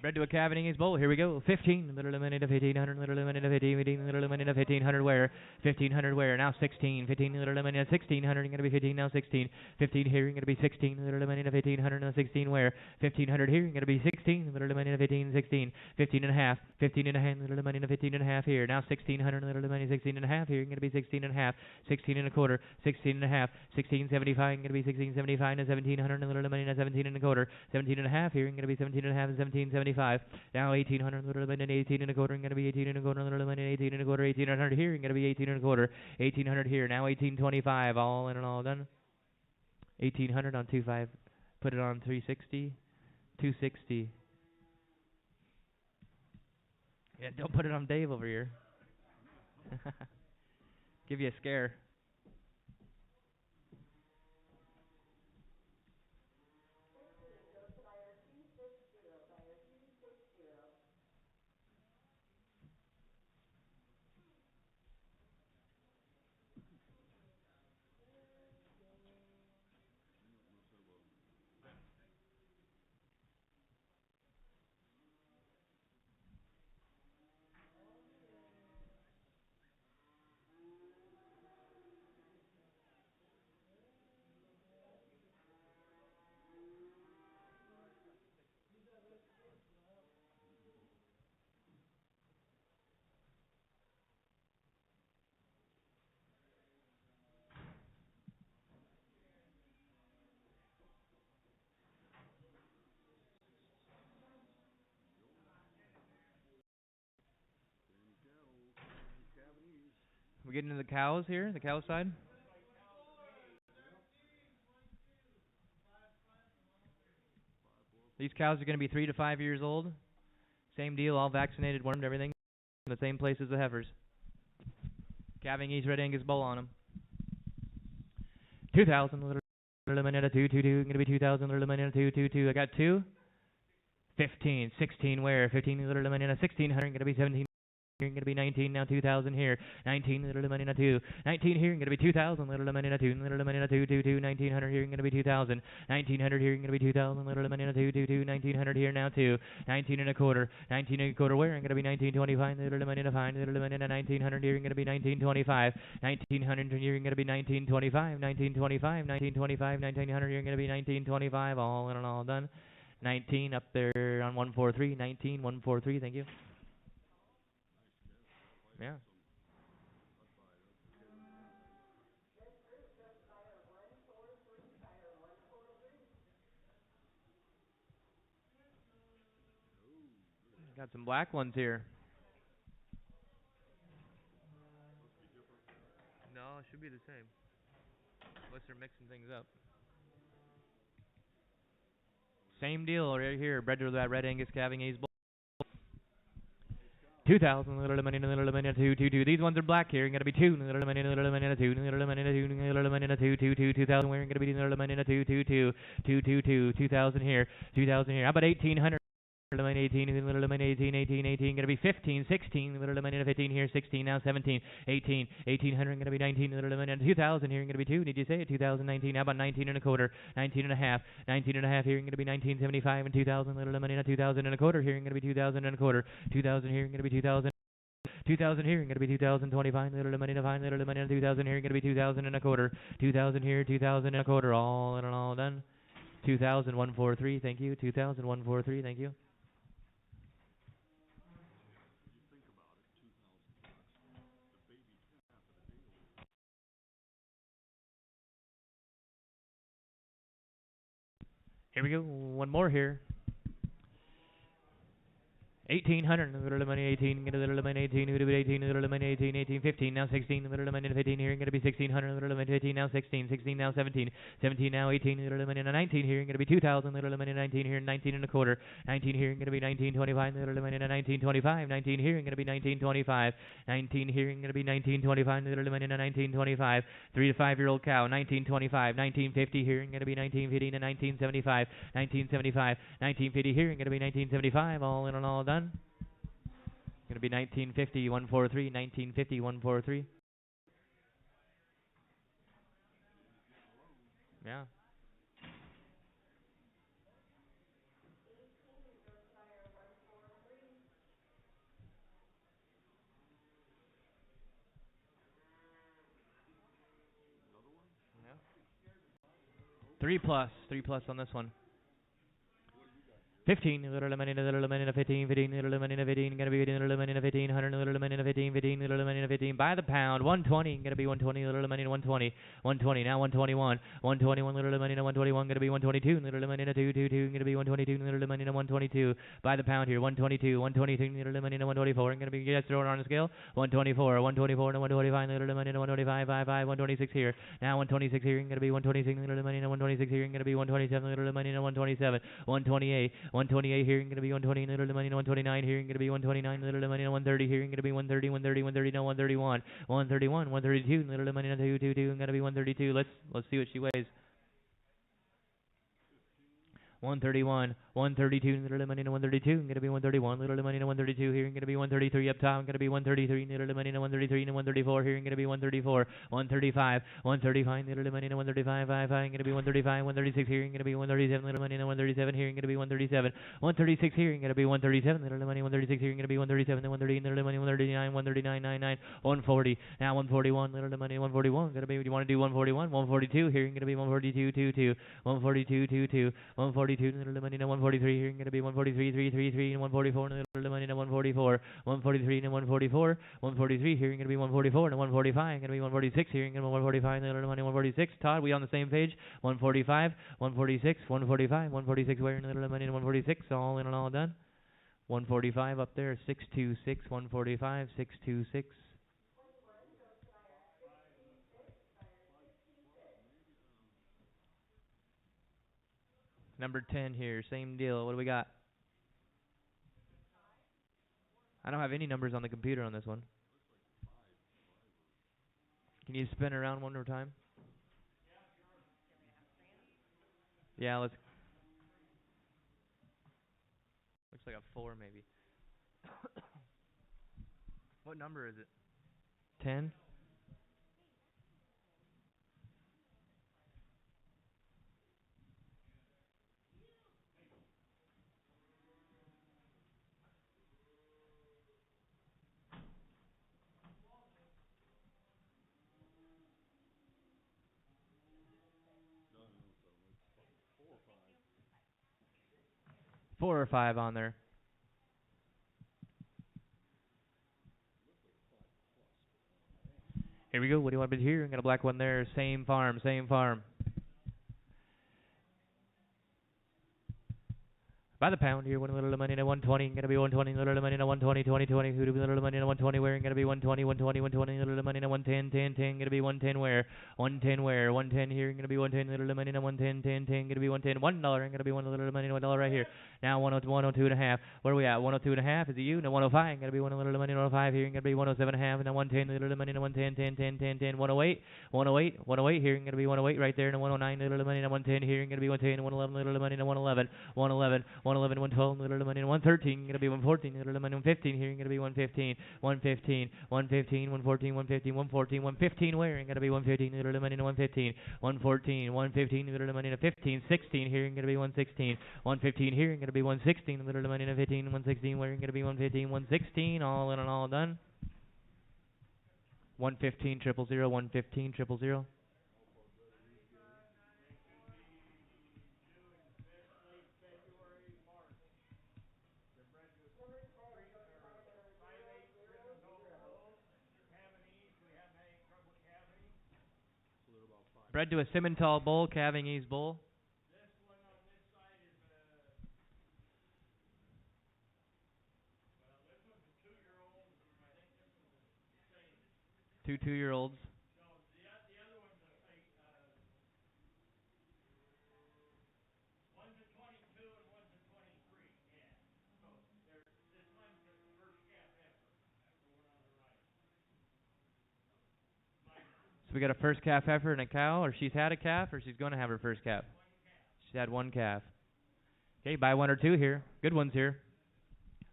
Bred to a calving his bowl. Here we go. 15. Little minute of 1500. Little minute of 15. Little minute of 1500. Where? 1500. Where? Now 16. 15. Little minute of 1600. Going to be 15. Now 16. 15 here. Going to be 16. Little minute of 1500. Now 16. Where? 1500 here. Going to be 16. Little minute of 15. 16. 15 and a half. 15 and a half. Little minute of 15 and a half here. Now 1600. Little minute 16 and a half here. Going to be 16 and a half. 16 and a quarter. 16 and a half. 1675. Going to be 1675 to 1700. Little minute of 17 and a quarter. 17 and a half here. Going to be 17 and a half. 1775. Now 1800, little bit, 18 and a quarter, going to be 18 and a quarter, little bit, 18 and a quarter, 1800 here, going to be 18 and a quarter, 1800 here, now 1825, all in and all done. 1800 on 25, put it on 360, 260. Yeah, don't put it on Dave over here. Give you a scare. We getting into the cows here, the cow side? These cows are going to be 3 to 5 years old. Same deal, all vaccinated, wormed, everything. In the same place as the heifers. Calving East Red Angus bull on them. 2,000, little minute, 2, 2, 2. Going to be 2,000, little minute, 2, 2, 2. I got 2. 15, 16, where? 15, little minute, 1600. Going to be 17. Here gonna be 19 now 2000 here 19 little money now 2 19 here gonna be 2000 little money now 2 little money now 2 2 2 1900 here gonna be 2000 1900 here gonna be 2000 little money now 2 2 2 1900 here now 2 19 and a quarter 19 and a quarter where gonna be 1925 little money now 5 little money now 1900 here gonna be 1925 1900 here gonna be 1925 1925 1925 1900 here gonna be 1925 all in and all done 19 up there on 143 19 143 thank you. Yeah. Got some black ones here. No, it should be the same. Unless they're mixing things up. Same deal right here. Bred to that red Angus calving A's bull. 2000 little money little money 2 2 2. These ones are black here. Gonna be 2 little money 2 little money 2 little money 2 2 2 2000. We're gonna be little money 2 2 2 2 2 2 2000 here 2000 here. How about 1800? Little line 18, little line 18, 18, 18, gonna be 15, 16, little line 15 here, 16, now 17, 18, 1800, gonna be 19, little line 2000 here, gonna be 2, did you say it? 2019, how about 19 and a quarter, 19 and a half, 19 and a half here, gonna be 1975, and 2000, little line 2000 and a quarter here, gonna be 2000 and a quarter, 2000 here, gonna be 2000. 2000 here, gonna be 2025, little money to find, little money 2000 here, gonna be 2000 and a quarter, 2000 here, 2000 and a quarter, all in all done. 2000 143, thank you. 2000 143, thank you. Here we go. One more here. 1800, little money 18, get a little money 18, who do it 18, little money 18, 18, 15, now 16, little money 15 here, going to be 1600, little money 15, now 16, 16, now 17, 17, now 18, little money 19 here, going to be 2000, little money 19 here, 19 and a quarter, 19 here, going to be 1925, little money 1925, 19 here, going to be 1925, 19 here, going to be 1925, little money 1925, 3 to 5 year old cow, 1925, 1950 here, going to be 1950 to 1975, 1975, 1950 here, going to be 1975, all in and all done. Going to be 1950, 143, 1950, 143. Yeah. Yeah. 3 plus on this one. 15, little money, 15, 15, little money, 15, gonna be little money, 15, 100, little money, 15, 15, little money, 15, by the pound, 120, gonna be 120, little money, 120, 120, now 121, 121, little money, 121, gonna be 122, little money, 222, gonna be 122, little money, 122, by the pound here, 122, 122, little money, 124, gonna be, you guys throw it on the scale, 124, 124, 125, little money, 125, 55, 126 here, now 126 here, gonna be 126, little money, 126 here, gonna be 127, little money, 127, 128, 128 here, going to be 120, little money, 129 here, going to be 129, little money, 130 here, going to be 130, 130, 130, no, 131, 131, 132, little money, 222, going to be 132. Let's see what she weighs. 131, 132, little money, 132, gonna be 131, little money, 132 here, gonna be 133 up top, gonna be 133, little money, 133, 134 here, gonna be 134, 135, 135, little money, 135, 55, gonna be 135, 136 here, gonna be 137, little money, 137 here, gonna be 137, 136 here, gonna be 137, little money, 136 here, gonna be 137, 130, little money, 139, 139, 99, 140, now 141, little money, 141, gonna be, you want to do 141, 142 here, gonna be 142, 22, 142, 22, 142. Little money to 143 here, going to be 143, 333, and 144, little money to 144, 143 and 144, 143 here, going to be 144 and 145, going to be 146 here, going to be 145, little money 146. Todd, we on the same page? 145, 146, 145, 146 where, little money 146, all in and all done. 145 up there, 626, 145, 626. Number 10 here, same deal. What do we got? I don't have any numbers on the computer on this one. Can you spin around one more time? Yeah, let's. Looks like a 4 maybe. What number is it? 10. 4 or 5 on there. Here we go. What do you want to bid here? Got a black one there. Same farm, same farm. By the pound here, one little money to 120, gonna be 120, little money to 120, 20, 20, who do little money to 120, where gonna be 120, 120, 120, little money to 110, 10, 10, gonna be 110 where, 110 where, 110 here, gonna be 110, little money to 110, 10, 10, gonna be 110, $1, gonna be one little money to $1 right here. Now 102 and a half. Where are we at? 102 and a half. Is it you? No, 105. Gonna be one little money to 105 here, gonna be 107 and a half, and then 110, little money to 110, 10, 10, 10, 10, 108, 108, 108 here, gonna be 108 right there, and 109, little money to 110 here, gonna be 110, 111, little money to 111, 111, 111, 112, little money to 113, gonna be 114, little money to 115 here, gonna be 115, 115, 115, 114, 115, 114, 115 where, gonna be 115, little money to 115, 114, 115, little money to 15, 16 here, gonna be 116, 115 here, gonna be 116, little money to 15, 116 where, gonna be 115, 116, all in and all done. 115 triple zero, 115 triple zero. Bred to a Simmental bull, calving East bull. 2 2-year-olds. So we got a first calf heifer and a cow, or she's had a calf, or she's going to have her first calf. She's had one calf. Okay, buy one or two here. Good ones here.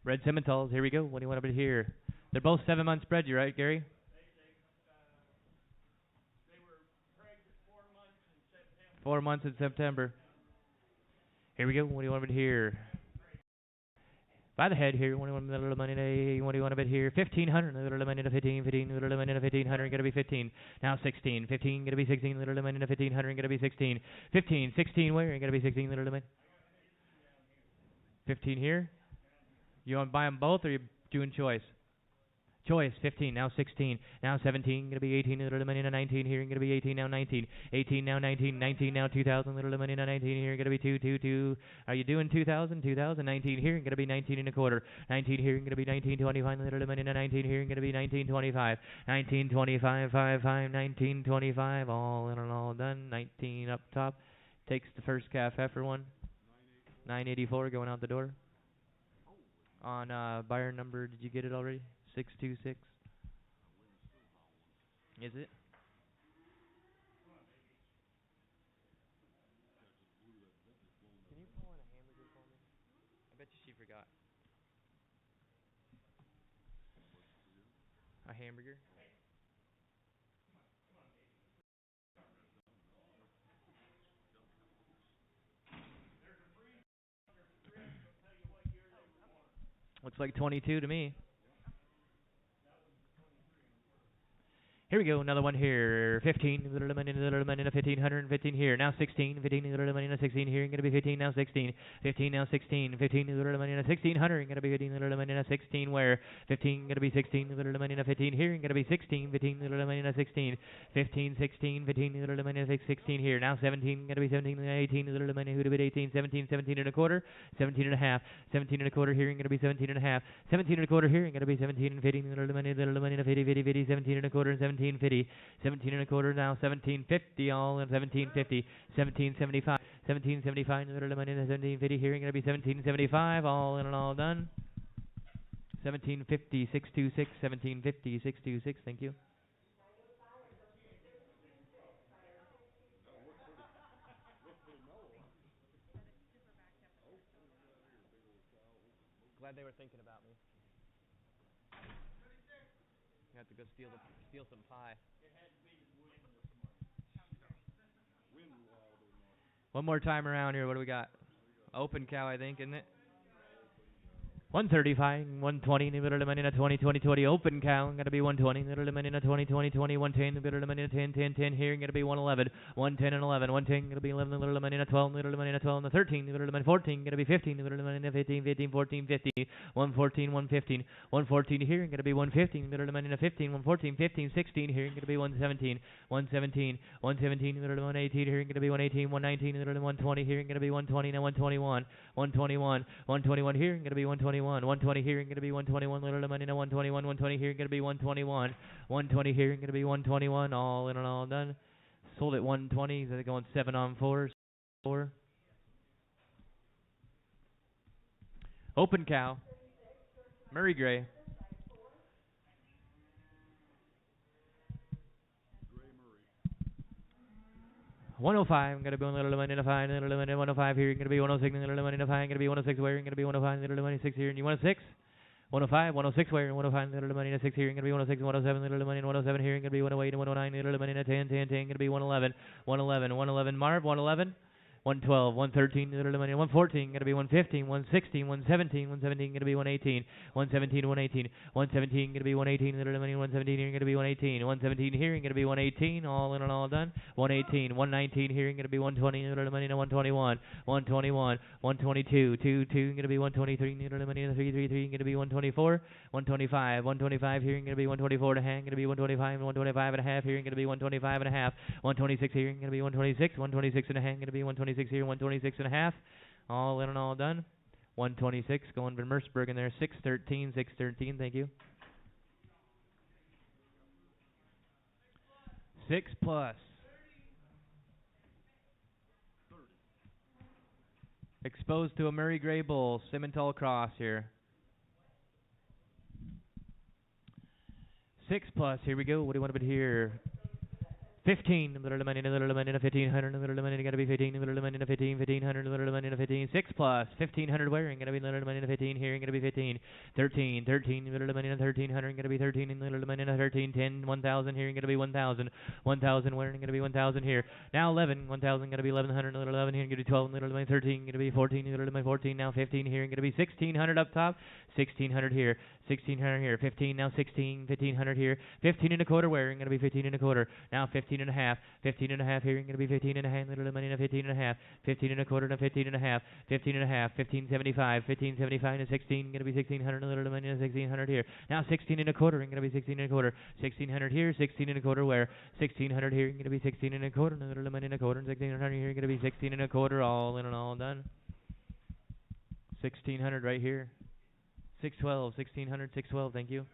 Red Simmentals. Here we go. What do you want to bid here? They're both 7 months bred, you right, Gary? 4 months in September. Here we go. What do you want to bid here? By the head here, what do you want a little money to, what do you want a bit here? 1,500, little money to 15, 15, little money to 1,500, gonna be 15. Now 16, 15, gonna be 16, little money to 1,500, gonna be 16. 15, 16, where? Gonna be 16, little money. 15 here? You want to buy them both, or you doing choice? Choice, 15, now 16, now 17, gonna be 18, little money, now 19 here, gonna be 18, now 19, 18, now 19, 19, now 2,000, little money, now 19 here, gonna be 2, 2, 2. Are you doing 2,000, 2,000, 19 here, gonna be 19 and a quarter, 19 here, gonna be 19.25, little money, now 19 here, gonna be 19.25, 19.25, 5, 5, 19.25, all in and all done, 19 up top, takes the first calf heifer one, 984 going out the door. On buyer number, did you get it already? 626. Is it? Can you pull in a hamburger for me? I bet you she forgot. A hamburger? Looks like 22 to me. Here we go, another one here. 15, little money, 1,500, 15 here. Now 16, 15, little money, 16 here. Gonna be 15, now 16. 15, now 16. 15, little money, 1,600. Gonna be 15, little money, 16 where? 15, gonna be 16, little money, 15 here. Gonna be 16, 15, little money, 16. 15, 16, 15, little money, 16 here. Now 17, gonna be 17, 18, little money, who'd have been 18, 17, 17 and a quarter. 17 and a half. 17 and a quarter here. Gonna be 17 and a half. 17 and a quarter here. Gonna be 17 and 15, little money, 50, 50, 50, 17 and a quarter and 17. 17.50, 17 and a quarter now, 17.50, all in 17.50, 17.75, 17.75, little money, 17.50 here, going to be 17.75, all in and all done. 17.50, 626, 17.50, 626, thank you. Glad they were thinking about me. have to go steal some pie. One more time around here. What do we got? Open cow, I think, isn't it? 135, 120, little lemon in a 20, 20, 20, open count, gotta be 120, little lemon in a 20, 20, 20, 110, little lemon in a 10, 10, 10, here, gotta be 111, 110 and 11, 110, gotta be 11, little lemon in a 12, little lemon in a 12, and a 13, little lemon 14, gotta be 15, little lemon in a 15, 15, 14, 50, 114, 115, 114 here, gotta be 115, little lemon in a 15, 114, 15, 16 here, gotta be 117, 117, 117, little lemon 18 here, gonna be 118, 119, little lemon 120 here, gonna be 120, now 121, 121, 121 here, gonna be 121. 120 here, going to be 121, little money, no 121, 120 here, going to be 121, 120 here, going to be 121, all in and all done. Sold at 120, they're going 7 on 4s, 4. Open cow, Murray Gray. $105, gonna be one little money to five, little money 105 here, gonna be 106, little money to five, gonna be 106 where, gonna be 105, little money 6 here, and you want a 6? 105, 106 where, 105, little money to 6 here, gonna be 106, 107, little money 107 here, gonna be 108 and 109, little money to 10, 10, 10, gonna be 111, 111, 111, Marv, 111. 112, 113, little money, 114, gonna be 115, 116, 117, 117, gonna be 118, 117, 118, 117, gonna be 118, little money, 117 here, gonna be 118, 117 here, gonna be 118, all in and all done, 118, 119 here, gonna be 120, little money, 121, 121, 122, 22, gonna be 123, little money, 333, gonna be 124, 125, 125 here, gonna be 124 and a half, gonna be 125, 125 and a half here, gonna be 125 and a half, 126 here, gonna be 126, 126 and a half, gonna be 126 here, 126 and a half, all in and all done. 126 going to Merceburg in there. 613, 613. Thank you. 6 plus. Exposed to a Murray Gray Bull. Simmental Cross here. 6 plus. Here we go. What do you want to put here? 15, little money, little money, 1500, little money, gotta be 15, little money, 15, 1500, little money, 15, 6 plus, 1500 wearing, gotta be little money, 15 here, gonna be 15, 13, 13, little money, 1300, gonna be 13, little money, 13, 10, 1000 here, gonna be 1000, 1000 wearing, gonna be 1000 here, now 11, 1000, gonna be 1100, little 11 here, gonna be 12, little money, 13, gonna be 14, little money, 14, now 15 here, gonna be 1600 up top, 1600 here, 1600 here, 15, now 16, 1500 here, 15 and a quarter wearing, gonna be 15 and a quarter, now 15 and a half, 15 and a half here, going to be 15 and a half, little money, 15 and a half, 15 and a quarter, 15 and a half, 15 and a half, 1575, 1575 and 16, going to be 1600, little money, 1600 here. Now 16 and a quarter, going to be 16 and a quarter, 1600 here, 16 and a quarter where, 1600 here, going to be 16 and a quarter, little money and a quarter, 1600 here, going to be 16 and a quarter, all in and all done. 1600 right here. 612, 1600, 612, thank you.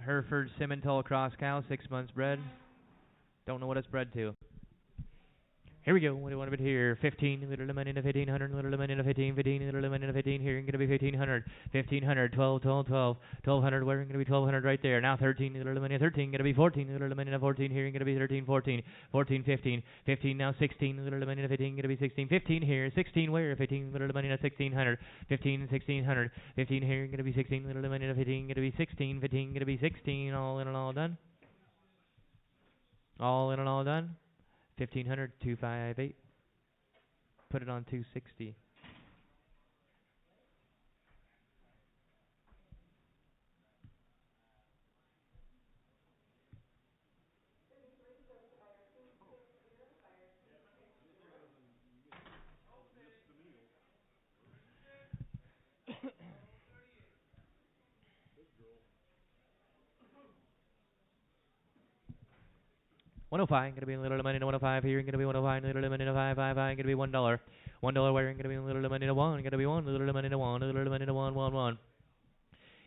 Hereford Simmental Cross Cow, 6 months bred. Don't know what it's bred to. Here we go. What do you want to put here? 15, little lemon in a 1500, little lemon in a 15, 15, little lemon in a 15 here, going to be 1500, 1500, 12, 12, 12, 1200, where going to be 1200 right there. Now 13, little lemon in a 13, going to be 14, little lemon in a 14 here, going to be 13, 14, 14, 15, 15, now 16, little lemon in a 15, going to be 16, 15 here, 16 where? 15, little lemon in a 1600, 15, 1600, 15 here, going to be 16, little lemon in a 15, going to be 16, 15, going to be 16, all in and all done. All in and all done. 1500, 258. Put it on 260. $105, gonna be a little money to 105 here, gonna be 105, little money to 555, gonna be $1. $1 wearing, gonna be a little money to 1, gonna be 1, little money to 1, little money to 1, 1, 1.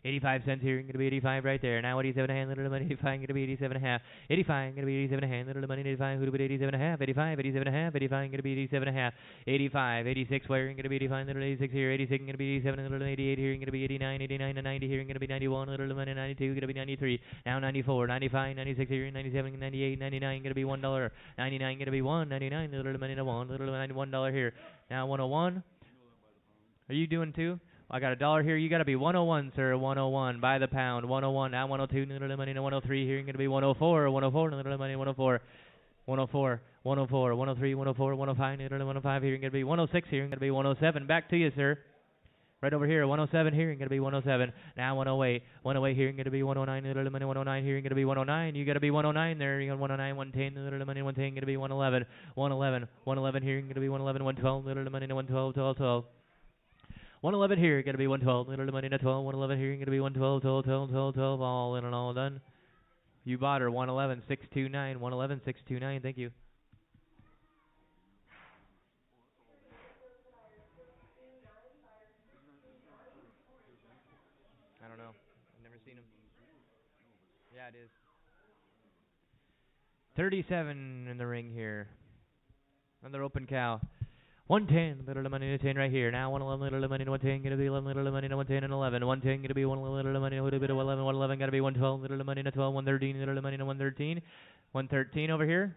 85 cents here, gonna be 85 right there. Now 87 a hand, little money, 85, gonna be 87 and a half. 85, gonna be 87 a hand, little money, 85, who'll be 87 and a half. 85, 87 and a half, 85, gonna be 87 and a half. 85, 86 where, gonna be 85, little 86 here, 86, gonna be 87, little 88 here, gonna be 89, 89 and 90 here, gonna be 91, little money, 92, gonna be 93. Now 94, 95, 96 here, 97, 98, 99, gonna be $1. 99, gonna be 1, 99, little money to 1, little $91 here. Now 101. Are you doing two? I got $1 here. You got to be 101, sir. 101 by the pound. 101. Now 102. Little money to 103 here. You're going to be 104. 104. Little money 104. 104. 104. 103. 104. 105. Little 105 here. You're going to be 106 here. You're going to be 107. Back to you, sir. Right over here. 107 here. You're going to be 107. Now 108. 108 here. You're going to be 109. Little money 109 here. You're going to be 109. You got to be 109 there. You got 109. 110. Little money 110. Going to be 111. 111. 111 here. You're going to be 111. 112. Little money 112. 12. 12. 111 here, you're going to be 112, little money to 12, 111 here, you're going to be 112, 12, 12, 12, 12, all in and all done. You bought her, 111, 629, 111, 629, thank you. I don't know, I've never seen him. Yeah, it is. 37 in the ring here. Another open cow. 110, little money to 10 right here. Now 111, little money to 110, gonna be 11, little money to 110 and 11. 110, gonna be 111, little money to a little bit of 11, 111, gotta be 112, little money to 12, 113, little money to 113. 113 over here.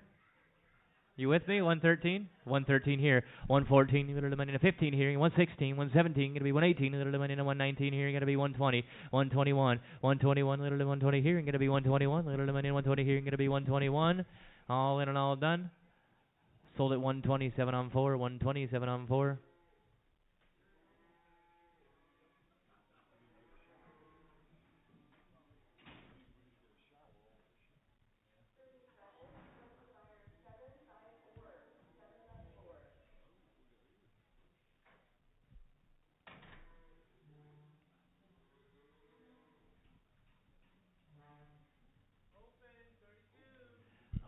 You with me? 113? 113 here. 114, little money to 15 here. 116, 117, gonna be 118, little money to 119 here, gonna be 120. 121, 121, little 120 here, gonna be 121, little money to 120 here, gonna be 121. All in and all done. Sold at 127 on 4, 127 on 4.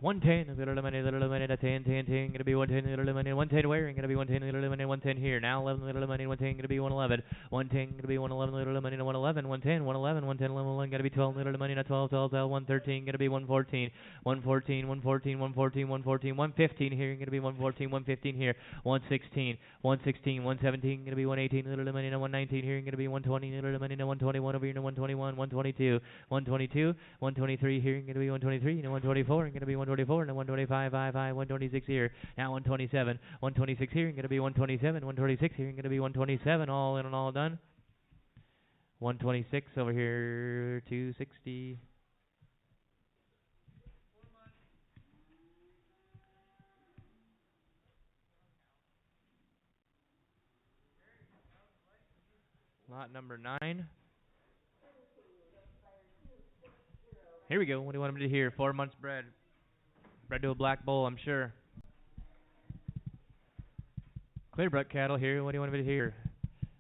One ten, little money, that's 10, 10, 10, gonna be 110, little money, 110 wearing, gonna be 110, little money, 110 here. Now 11, little money, 110, gonna be 111, 110, gonna be 111, little money, 111, 110, 111, 110, 111, gonna be 12, little money, 12, 12, 12, 113, gonna be 114, 114, 114, 114, 114, 115 here, gonna be 114, 115 here, 116, 116, 117, gonna be 118, little money, 119 here, gonna be 120, little money, 121 over here, 121, 122, 122, 123 here, gonna be 123, 124, gonna be 124, and 125, 126 here. Now 127, 126 here, going to be 127, 126 here, going to be 127, all in and all done. 126 over here, 260. Lot number 9. Here we go. What do you want me to hear? 4 months bread. Bred to a black bull, I'm sure. Clearbrook cattle here. What do you want me to hear?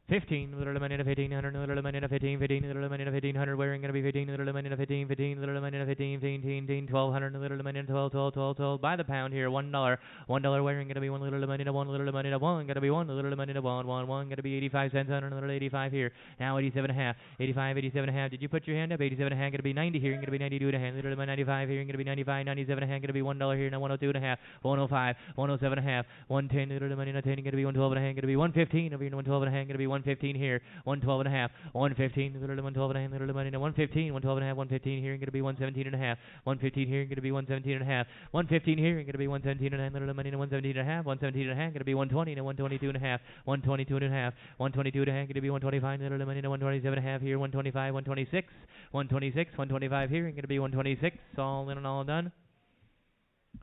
15, little money to 1500, little money to 15, 15, little money to 1500, wearing gonna be 15, little money to 15, 15, little money to 15, 15, 15, 1200, little money to 12, 12, 12, 12, by the pound here, $1, $1 wearing gonna be 1, little money to 1, little money to 1, gonna be 1, little money to 1, 1, 1, gonna be 85 cents on another 85 here, now 87 and a half, 85, 87 and a half, did you put your hand up? 87 and a half, gonna be 90 here, gonna be 92 and a half, little money 95 here, gonna be 95, 97 and a half, gonna be $1 here, now 102 and a half, 105, 107 and a half, 110, little money not 10, gonna be 112 and a half, gonna be 115 over here, 112 and a half, gonna be 115 here. 112 and a half, 115, little 112 and a half, little money, 115, 112 and a half, 115 here, going to be 117 and a half, 115 here, going to be 117 and a half, 115 here, going to be 117 and a half, little money, 117 and a half, 117 and a half, going to be 120 and 122 and a half, 122 and a half, 122 and a half, going to be 125, little money, 127 and a half here, 125, 126, 126, 125 here, going to be 126, all in and all done.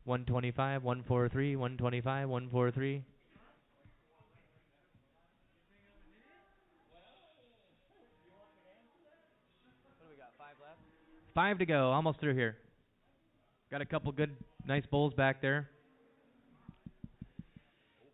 125, 143, 125, 143. 5 to go, almost through here. Got a couple good, nice bulls back there.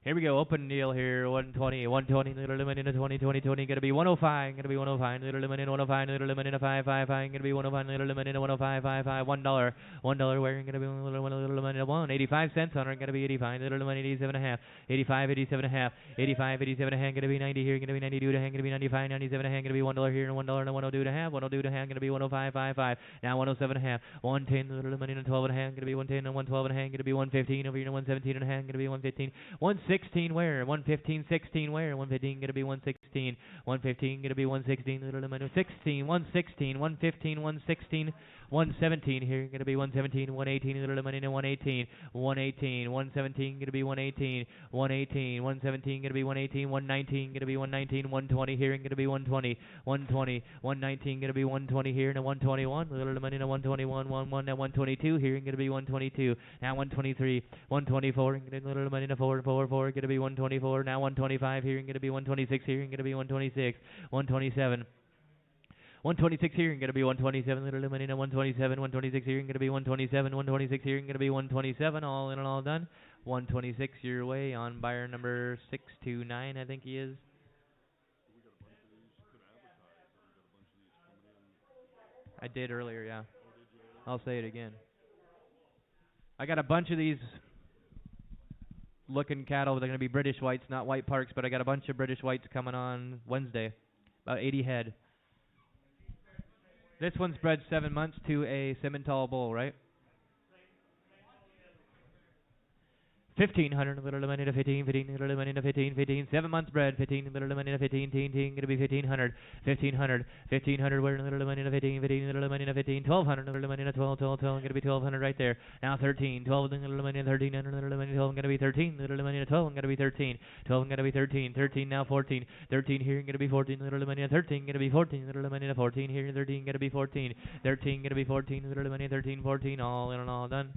Here we go. Open deal here. 120. 120. Little limit in a 20. 20. 20. Gonna be 105. Gonna be 105. Little limit in 105. Little limit in a 5. 5. 5. Gonna be 105. Little limit in a 105. 5. 5. $1. $1 wearing. Gonna be little limit in a 1. 85 cents on it. Gonna be 85. Little limit 87 and a half. 85. 87 and a half. 85. 87 and a half. Gonna be 90 here. Gonna be 92 to hand. Gonna be 95. 97 and a half. Gonna be $1 here and $1 and 102 to half. 102 to hand. Gonna be 105. 5. 5. Now 107 and a half. 110. Little limit in a 12 and a half. Gonna be 110 and 112 and a half. Gonna be 115 over here and 117 and a half. Gonna be 115. 116 where? 115, 16 where? 115 gonna be 116. 115 gonna be 116. Little limit 16. 116. 115. 116. 117 here gonna be 117. 118 little limit in 118. 118. 117 gonna be 118. 118. 117 gonna be 118. 119 gonna be 119. 120 here and gonna be 120. 120. 119 gonna be 120 here and a 121. Little limit in a 121. 11 and 122 here and gonna be 122. Now 123. 124 and gonna little limit in a 4 4 4 gonna be 124. Now 125 here and gonna be 126 here and gonna be 126. 127. 126 here and gonna be 127. Little limit in a 127. 126 here and gonna be 127. 126 here and gonna be 127. All in and all done. 126 your way on buyer number 629, I think he is. I did earlier, yeah. I'll say it again. I got a bunch of these looking cattle. They're going to be British whites, not white parks, but I got a bunch of British whites coming on Wednesday. About 80 head. This one's bred 7 months to a Simmental bull, right? 1,500, little limit in a 15, 15, little limit in a 15, 15, 7 months bred, 15, little limit in a 15, 15, gonna be 1,500, 1,500, 1,500, where little limit in a 15, 15, little limit in a 15, 1,200, little limit in a 12, 12, 12, gonna be 1,200 right there. Now 13, 12, little limit in 1,300, little limit in 12, gonna be 13, little limit in a 12, gonna be 13, 12, gonna be 13, 13, now 14, 13 here, gonna be 14, little limit in a 13, gonna be 14, little limit in a 14 here, 13, gonna be 14, 13, gonna be 14, little limit in 13, 14, all in and all done.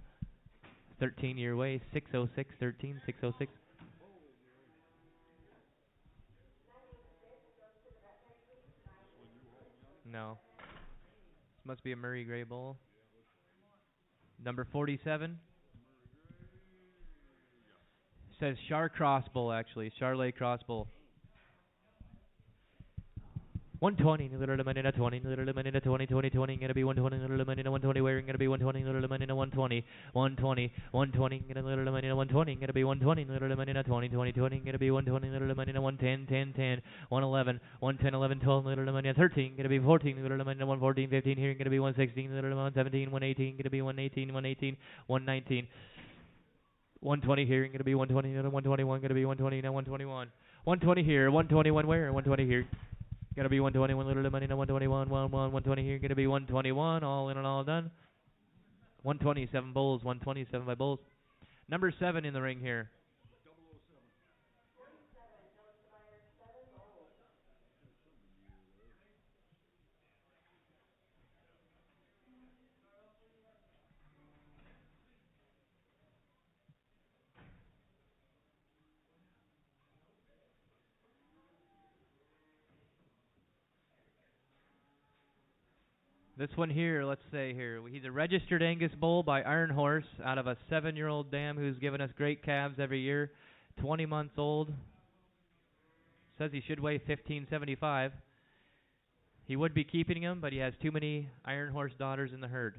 13 your way, 606, 13, 606. No. This must be a Murray Gray Bull. Number 47. Says Char Cross Bull, actually. Charlet Cross Bull. 120, little limit in a 20, little limit in a 20, 20, 20, gonna be 120, little limit in a 120, wearing gonna be 120, little limit in a 120, 120, 120, gonna little limit in a 120, gonna be 120, little limit in a 20, 20, 20, gonna be 120, little limit in a 110, 10, 10, 111, 110, 11, 12, little limit in a 13, gonna be 14, little limit in a 114, 15, here gonna be 116, little limit 117, 118, gonna be 118, 118, 119, 120 here, gonna be 120, 121, gonna be 120, now 121, 120 here, 121 where, 120 here. Gonna be 121, little money, no 121, 120 here, gonna be 121, all in and all done. 127 bulls, 127 by bulls. Number 7 in the ring here. This one here, let's say here, he's a registered Angus bull by Iron Horse out of a 7-year-old dam who's given us great calves every year. 20 months old. Says he should weigh 1575. He would be keeping him, but he has too many Iron Horse daughters in the herd.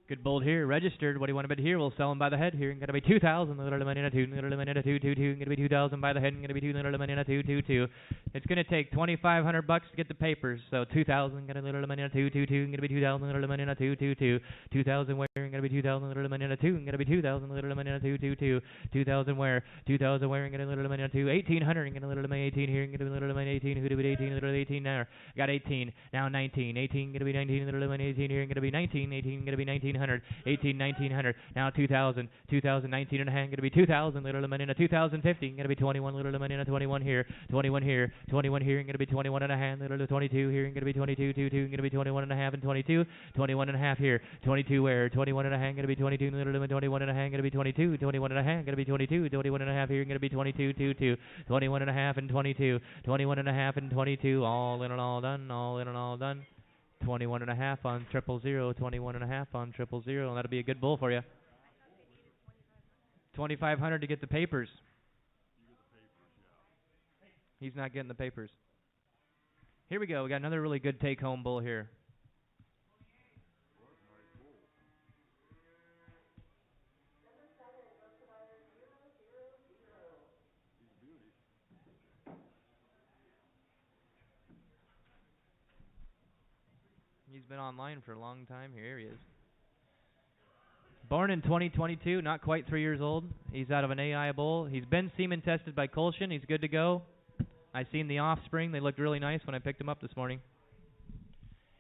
Good bull here, registered. What do you want to bid here? We'll sell him by the head here. Gonna be 2,000. Little limit in a 2. Little limit in a 2, 2, 2. Gonna be 2,000 by the head. Gonna be 2. Little limit in a 2, 2, 2. It's gonna take $2,500 to get the papers. So 2,000. Gonna little limit in a 2, 2, 2. Gonna be 2,000. Little limit in a 2, 2, 2. 2,000 where? Gonna be 2,000. Little limit in a 2. Gonna be 2,000. Little limit in a 2, 2, 2. 2,000 where? 2,000 where? Gonna little limit in a 2. 1,800. Gonna little limit 18 here. Gonna be little limit 18. Who did 18? Little 18 now. Got 18. Now 19. 18. Gonna be 19. Little limit 18 here. Gonna be 19. 18. Gonna be 1,900. 18. 1,900, now 2,000, 2,019 and a hand, gonna be 2,000, little limit in a 2,050, gonna be 21, little limit in a 21 here, 21 here, 21 here, gonna be 21 and a hand, little 22 here, gonna be 22, 22, gonna be 21 and a half and 22, 21 and a half here, 22 where, 21 and a hand, gonna be 22, little limit 21 and a hand, gonna be 22, 21 and a hand, gonna be 22, 21 and a half here, gonna be 22, 2, 2, 21 and a half and 22, 21 and a half and 22, all in and all done, all in and all done. 21 and a half on 000, 21 and a half on 000, and that'll be a good bull for you. $2,500 to get the papers. He's not getting the papers. Here we go. We got another really good take-home bull here. He's been online for a long time. Here he is. Born in 2022, not quite 3 years old. He's out of an AI bull. He's been semen tested by Colshan. He's good to go. I seen the offspring. They looked really nice when I picked him up this morning.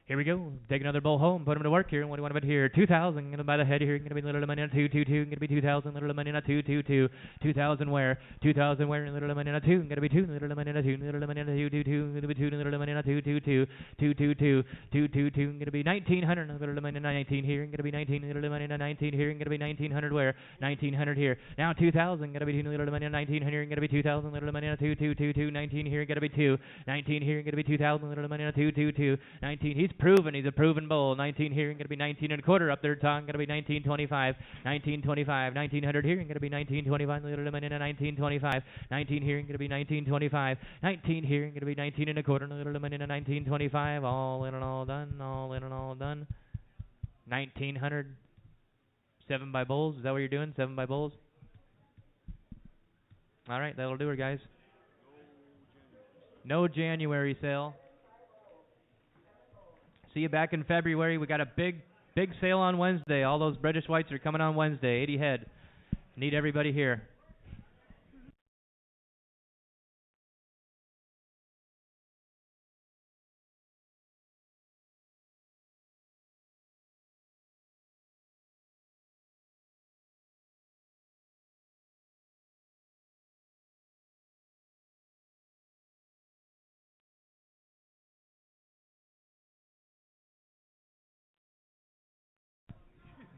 Here we go. Take another bull home. Put him to work here. What do you want about here? 2,000. Gonna buy the head here. Gonna be little money on 222. Gonna be 2,000. Little money on 222. 2,000 where? 2,000 where? Little money on 2. Gonna be 2. Little money on 2. Little money on 222. Gonna be 2. Little money on 222. 222. 222. Gonna be 1,900. Little money on 19 here. Gonna be 19. Little money on 19 here. Gonna be 1,900 where? 1,900 here. Now 2,000. Gonna be 2. Little money on 19 here. Gonna be 2,000. Little money on 222. 19 here. Gonna be 2. 19 here. Gonna be 2,000. Little money on 222. 19. He's proven. He's a proven bull. 19 here, going to be 19 and a quarter up there, tongue, going to be 1925, 1925, 1900 here, going to be 1925, little money on 1925, 19 here, going to be 1925, 19 here, going to be 19 and a quarter, little money on 1925, all in and all done, all in and all done, 1900, 7 by bulls, is that what you're doing, 7 by bulls? All right, that'll do it, guys. No January sale. See you back in February. We got a big sale on Wednesday. All those British whites are coming on Wednesday. 80 head. Need everybody here.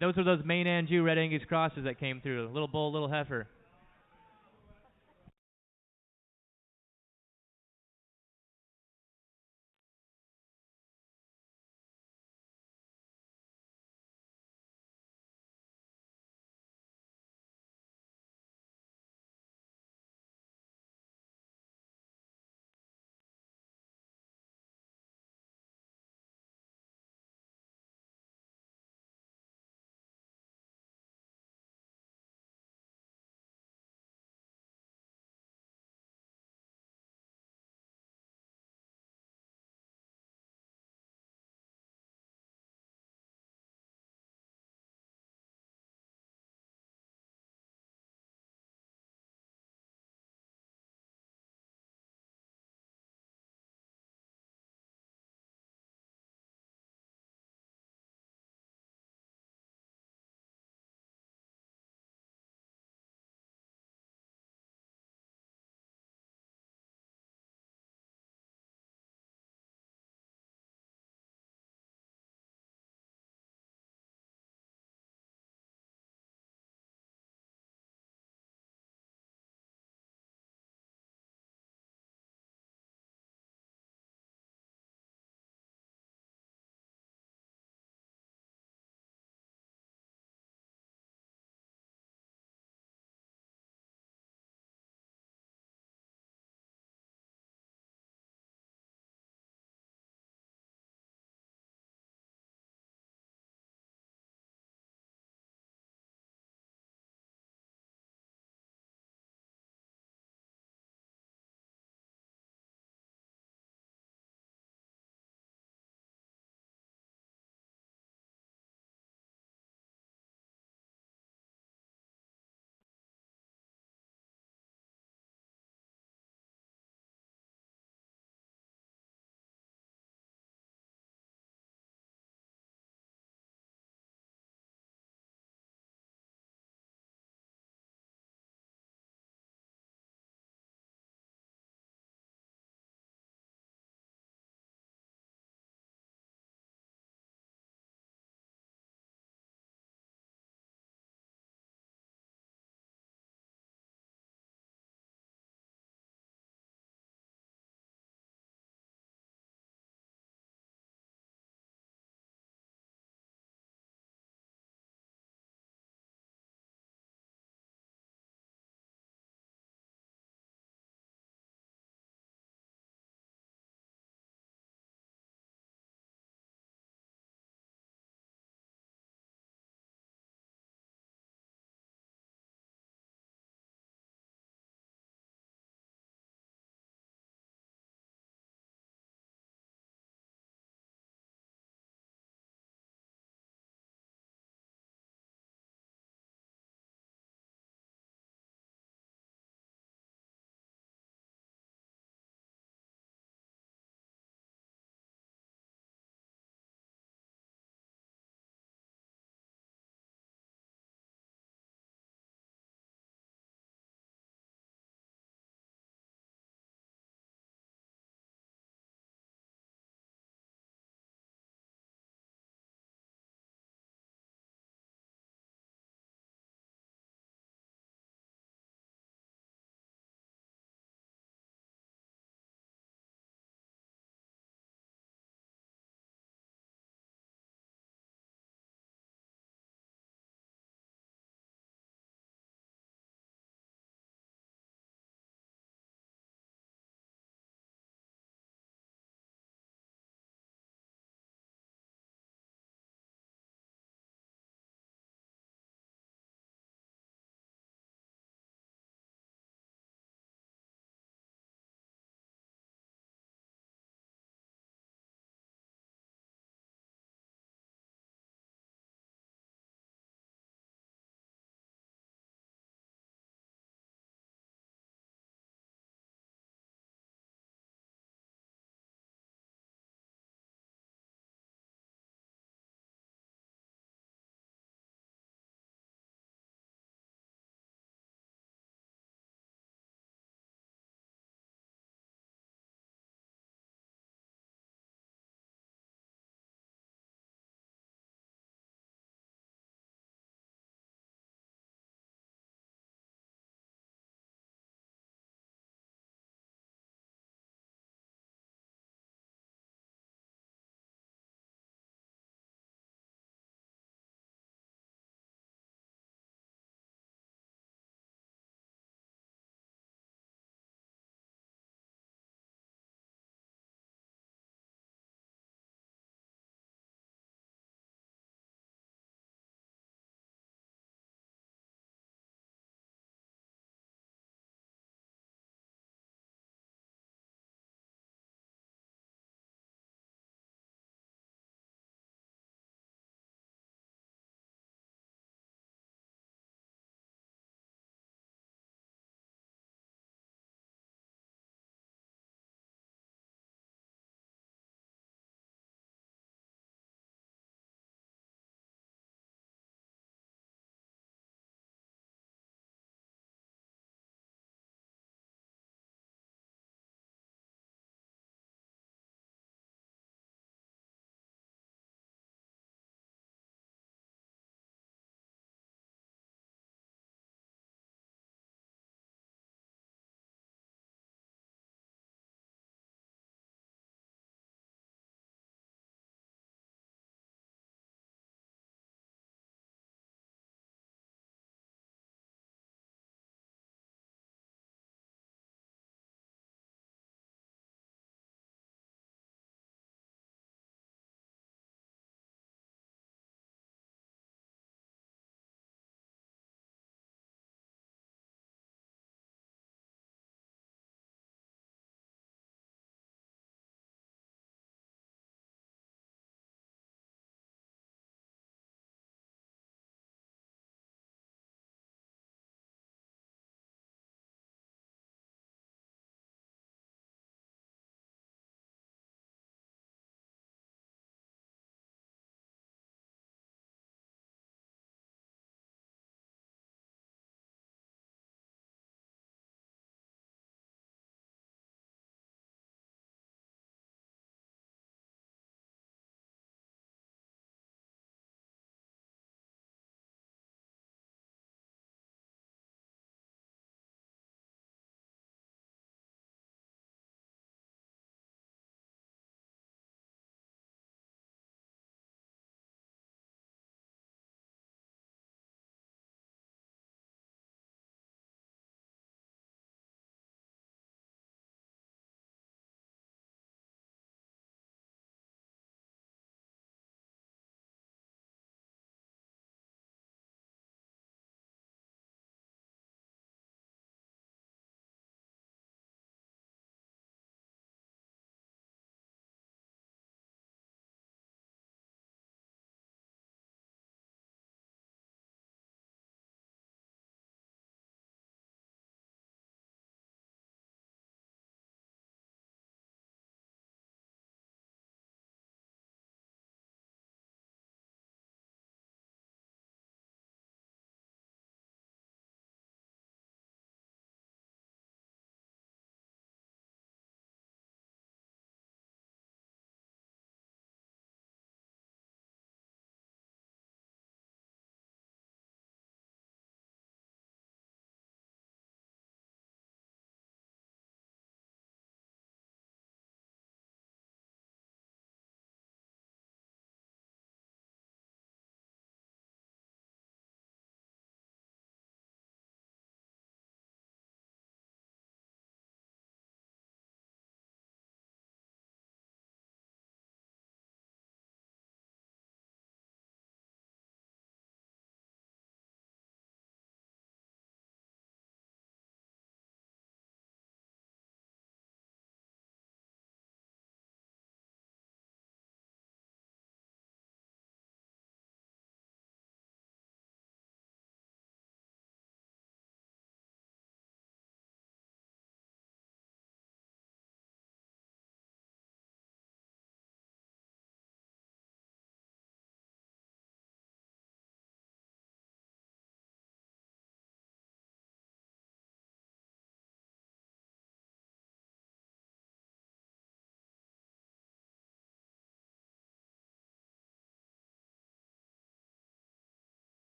Those are those main Anjou Red Angus crosses that came through. Little bull, little heifer.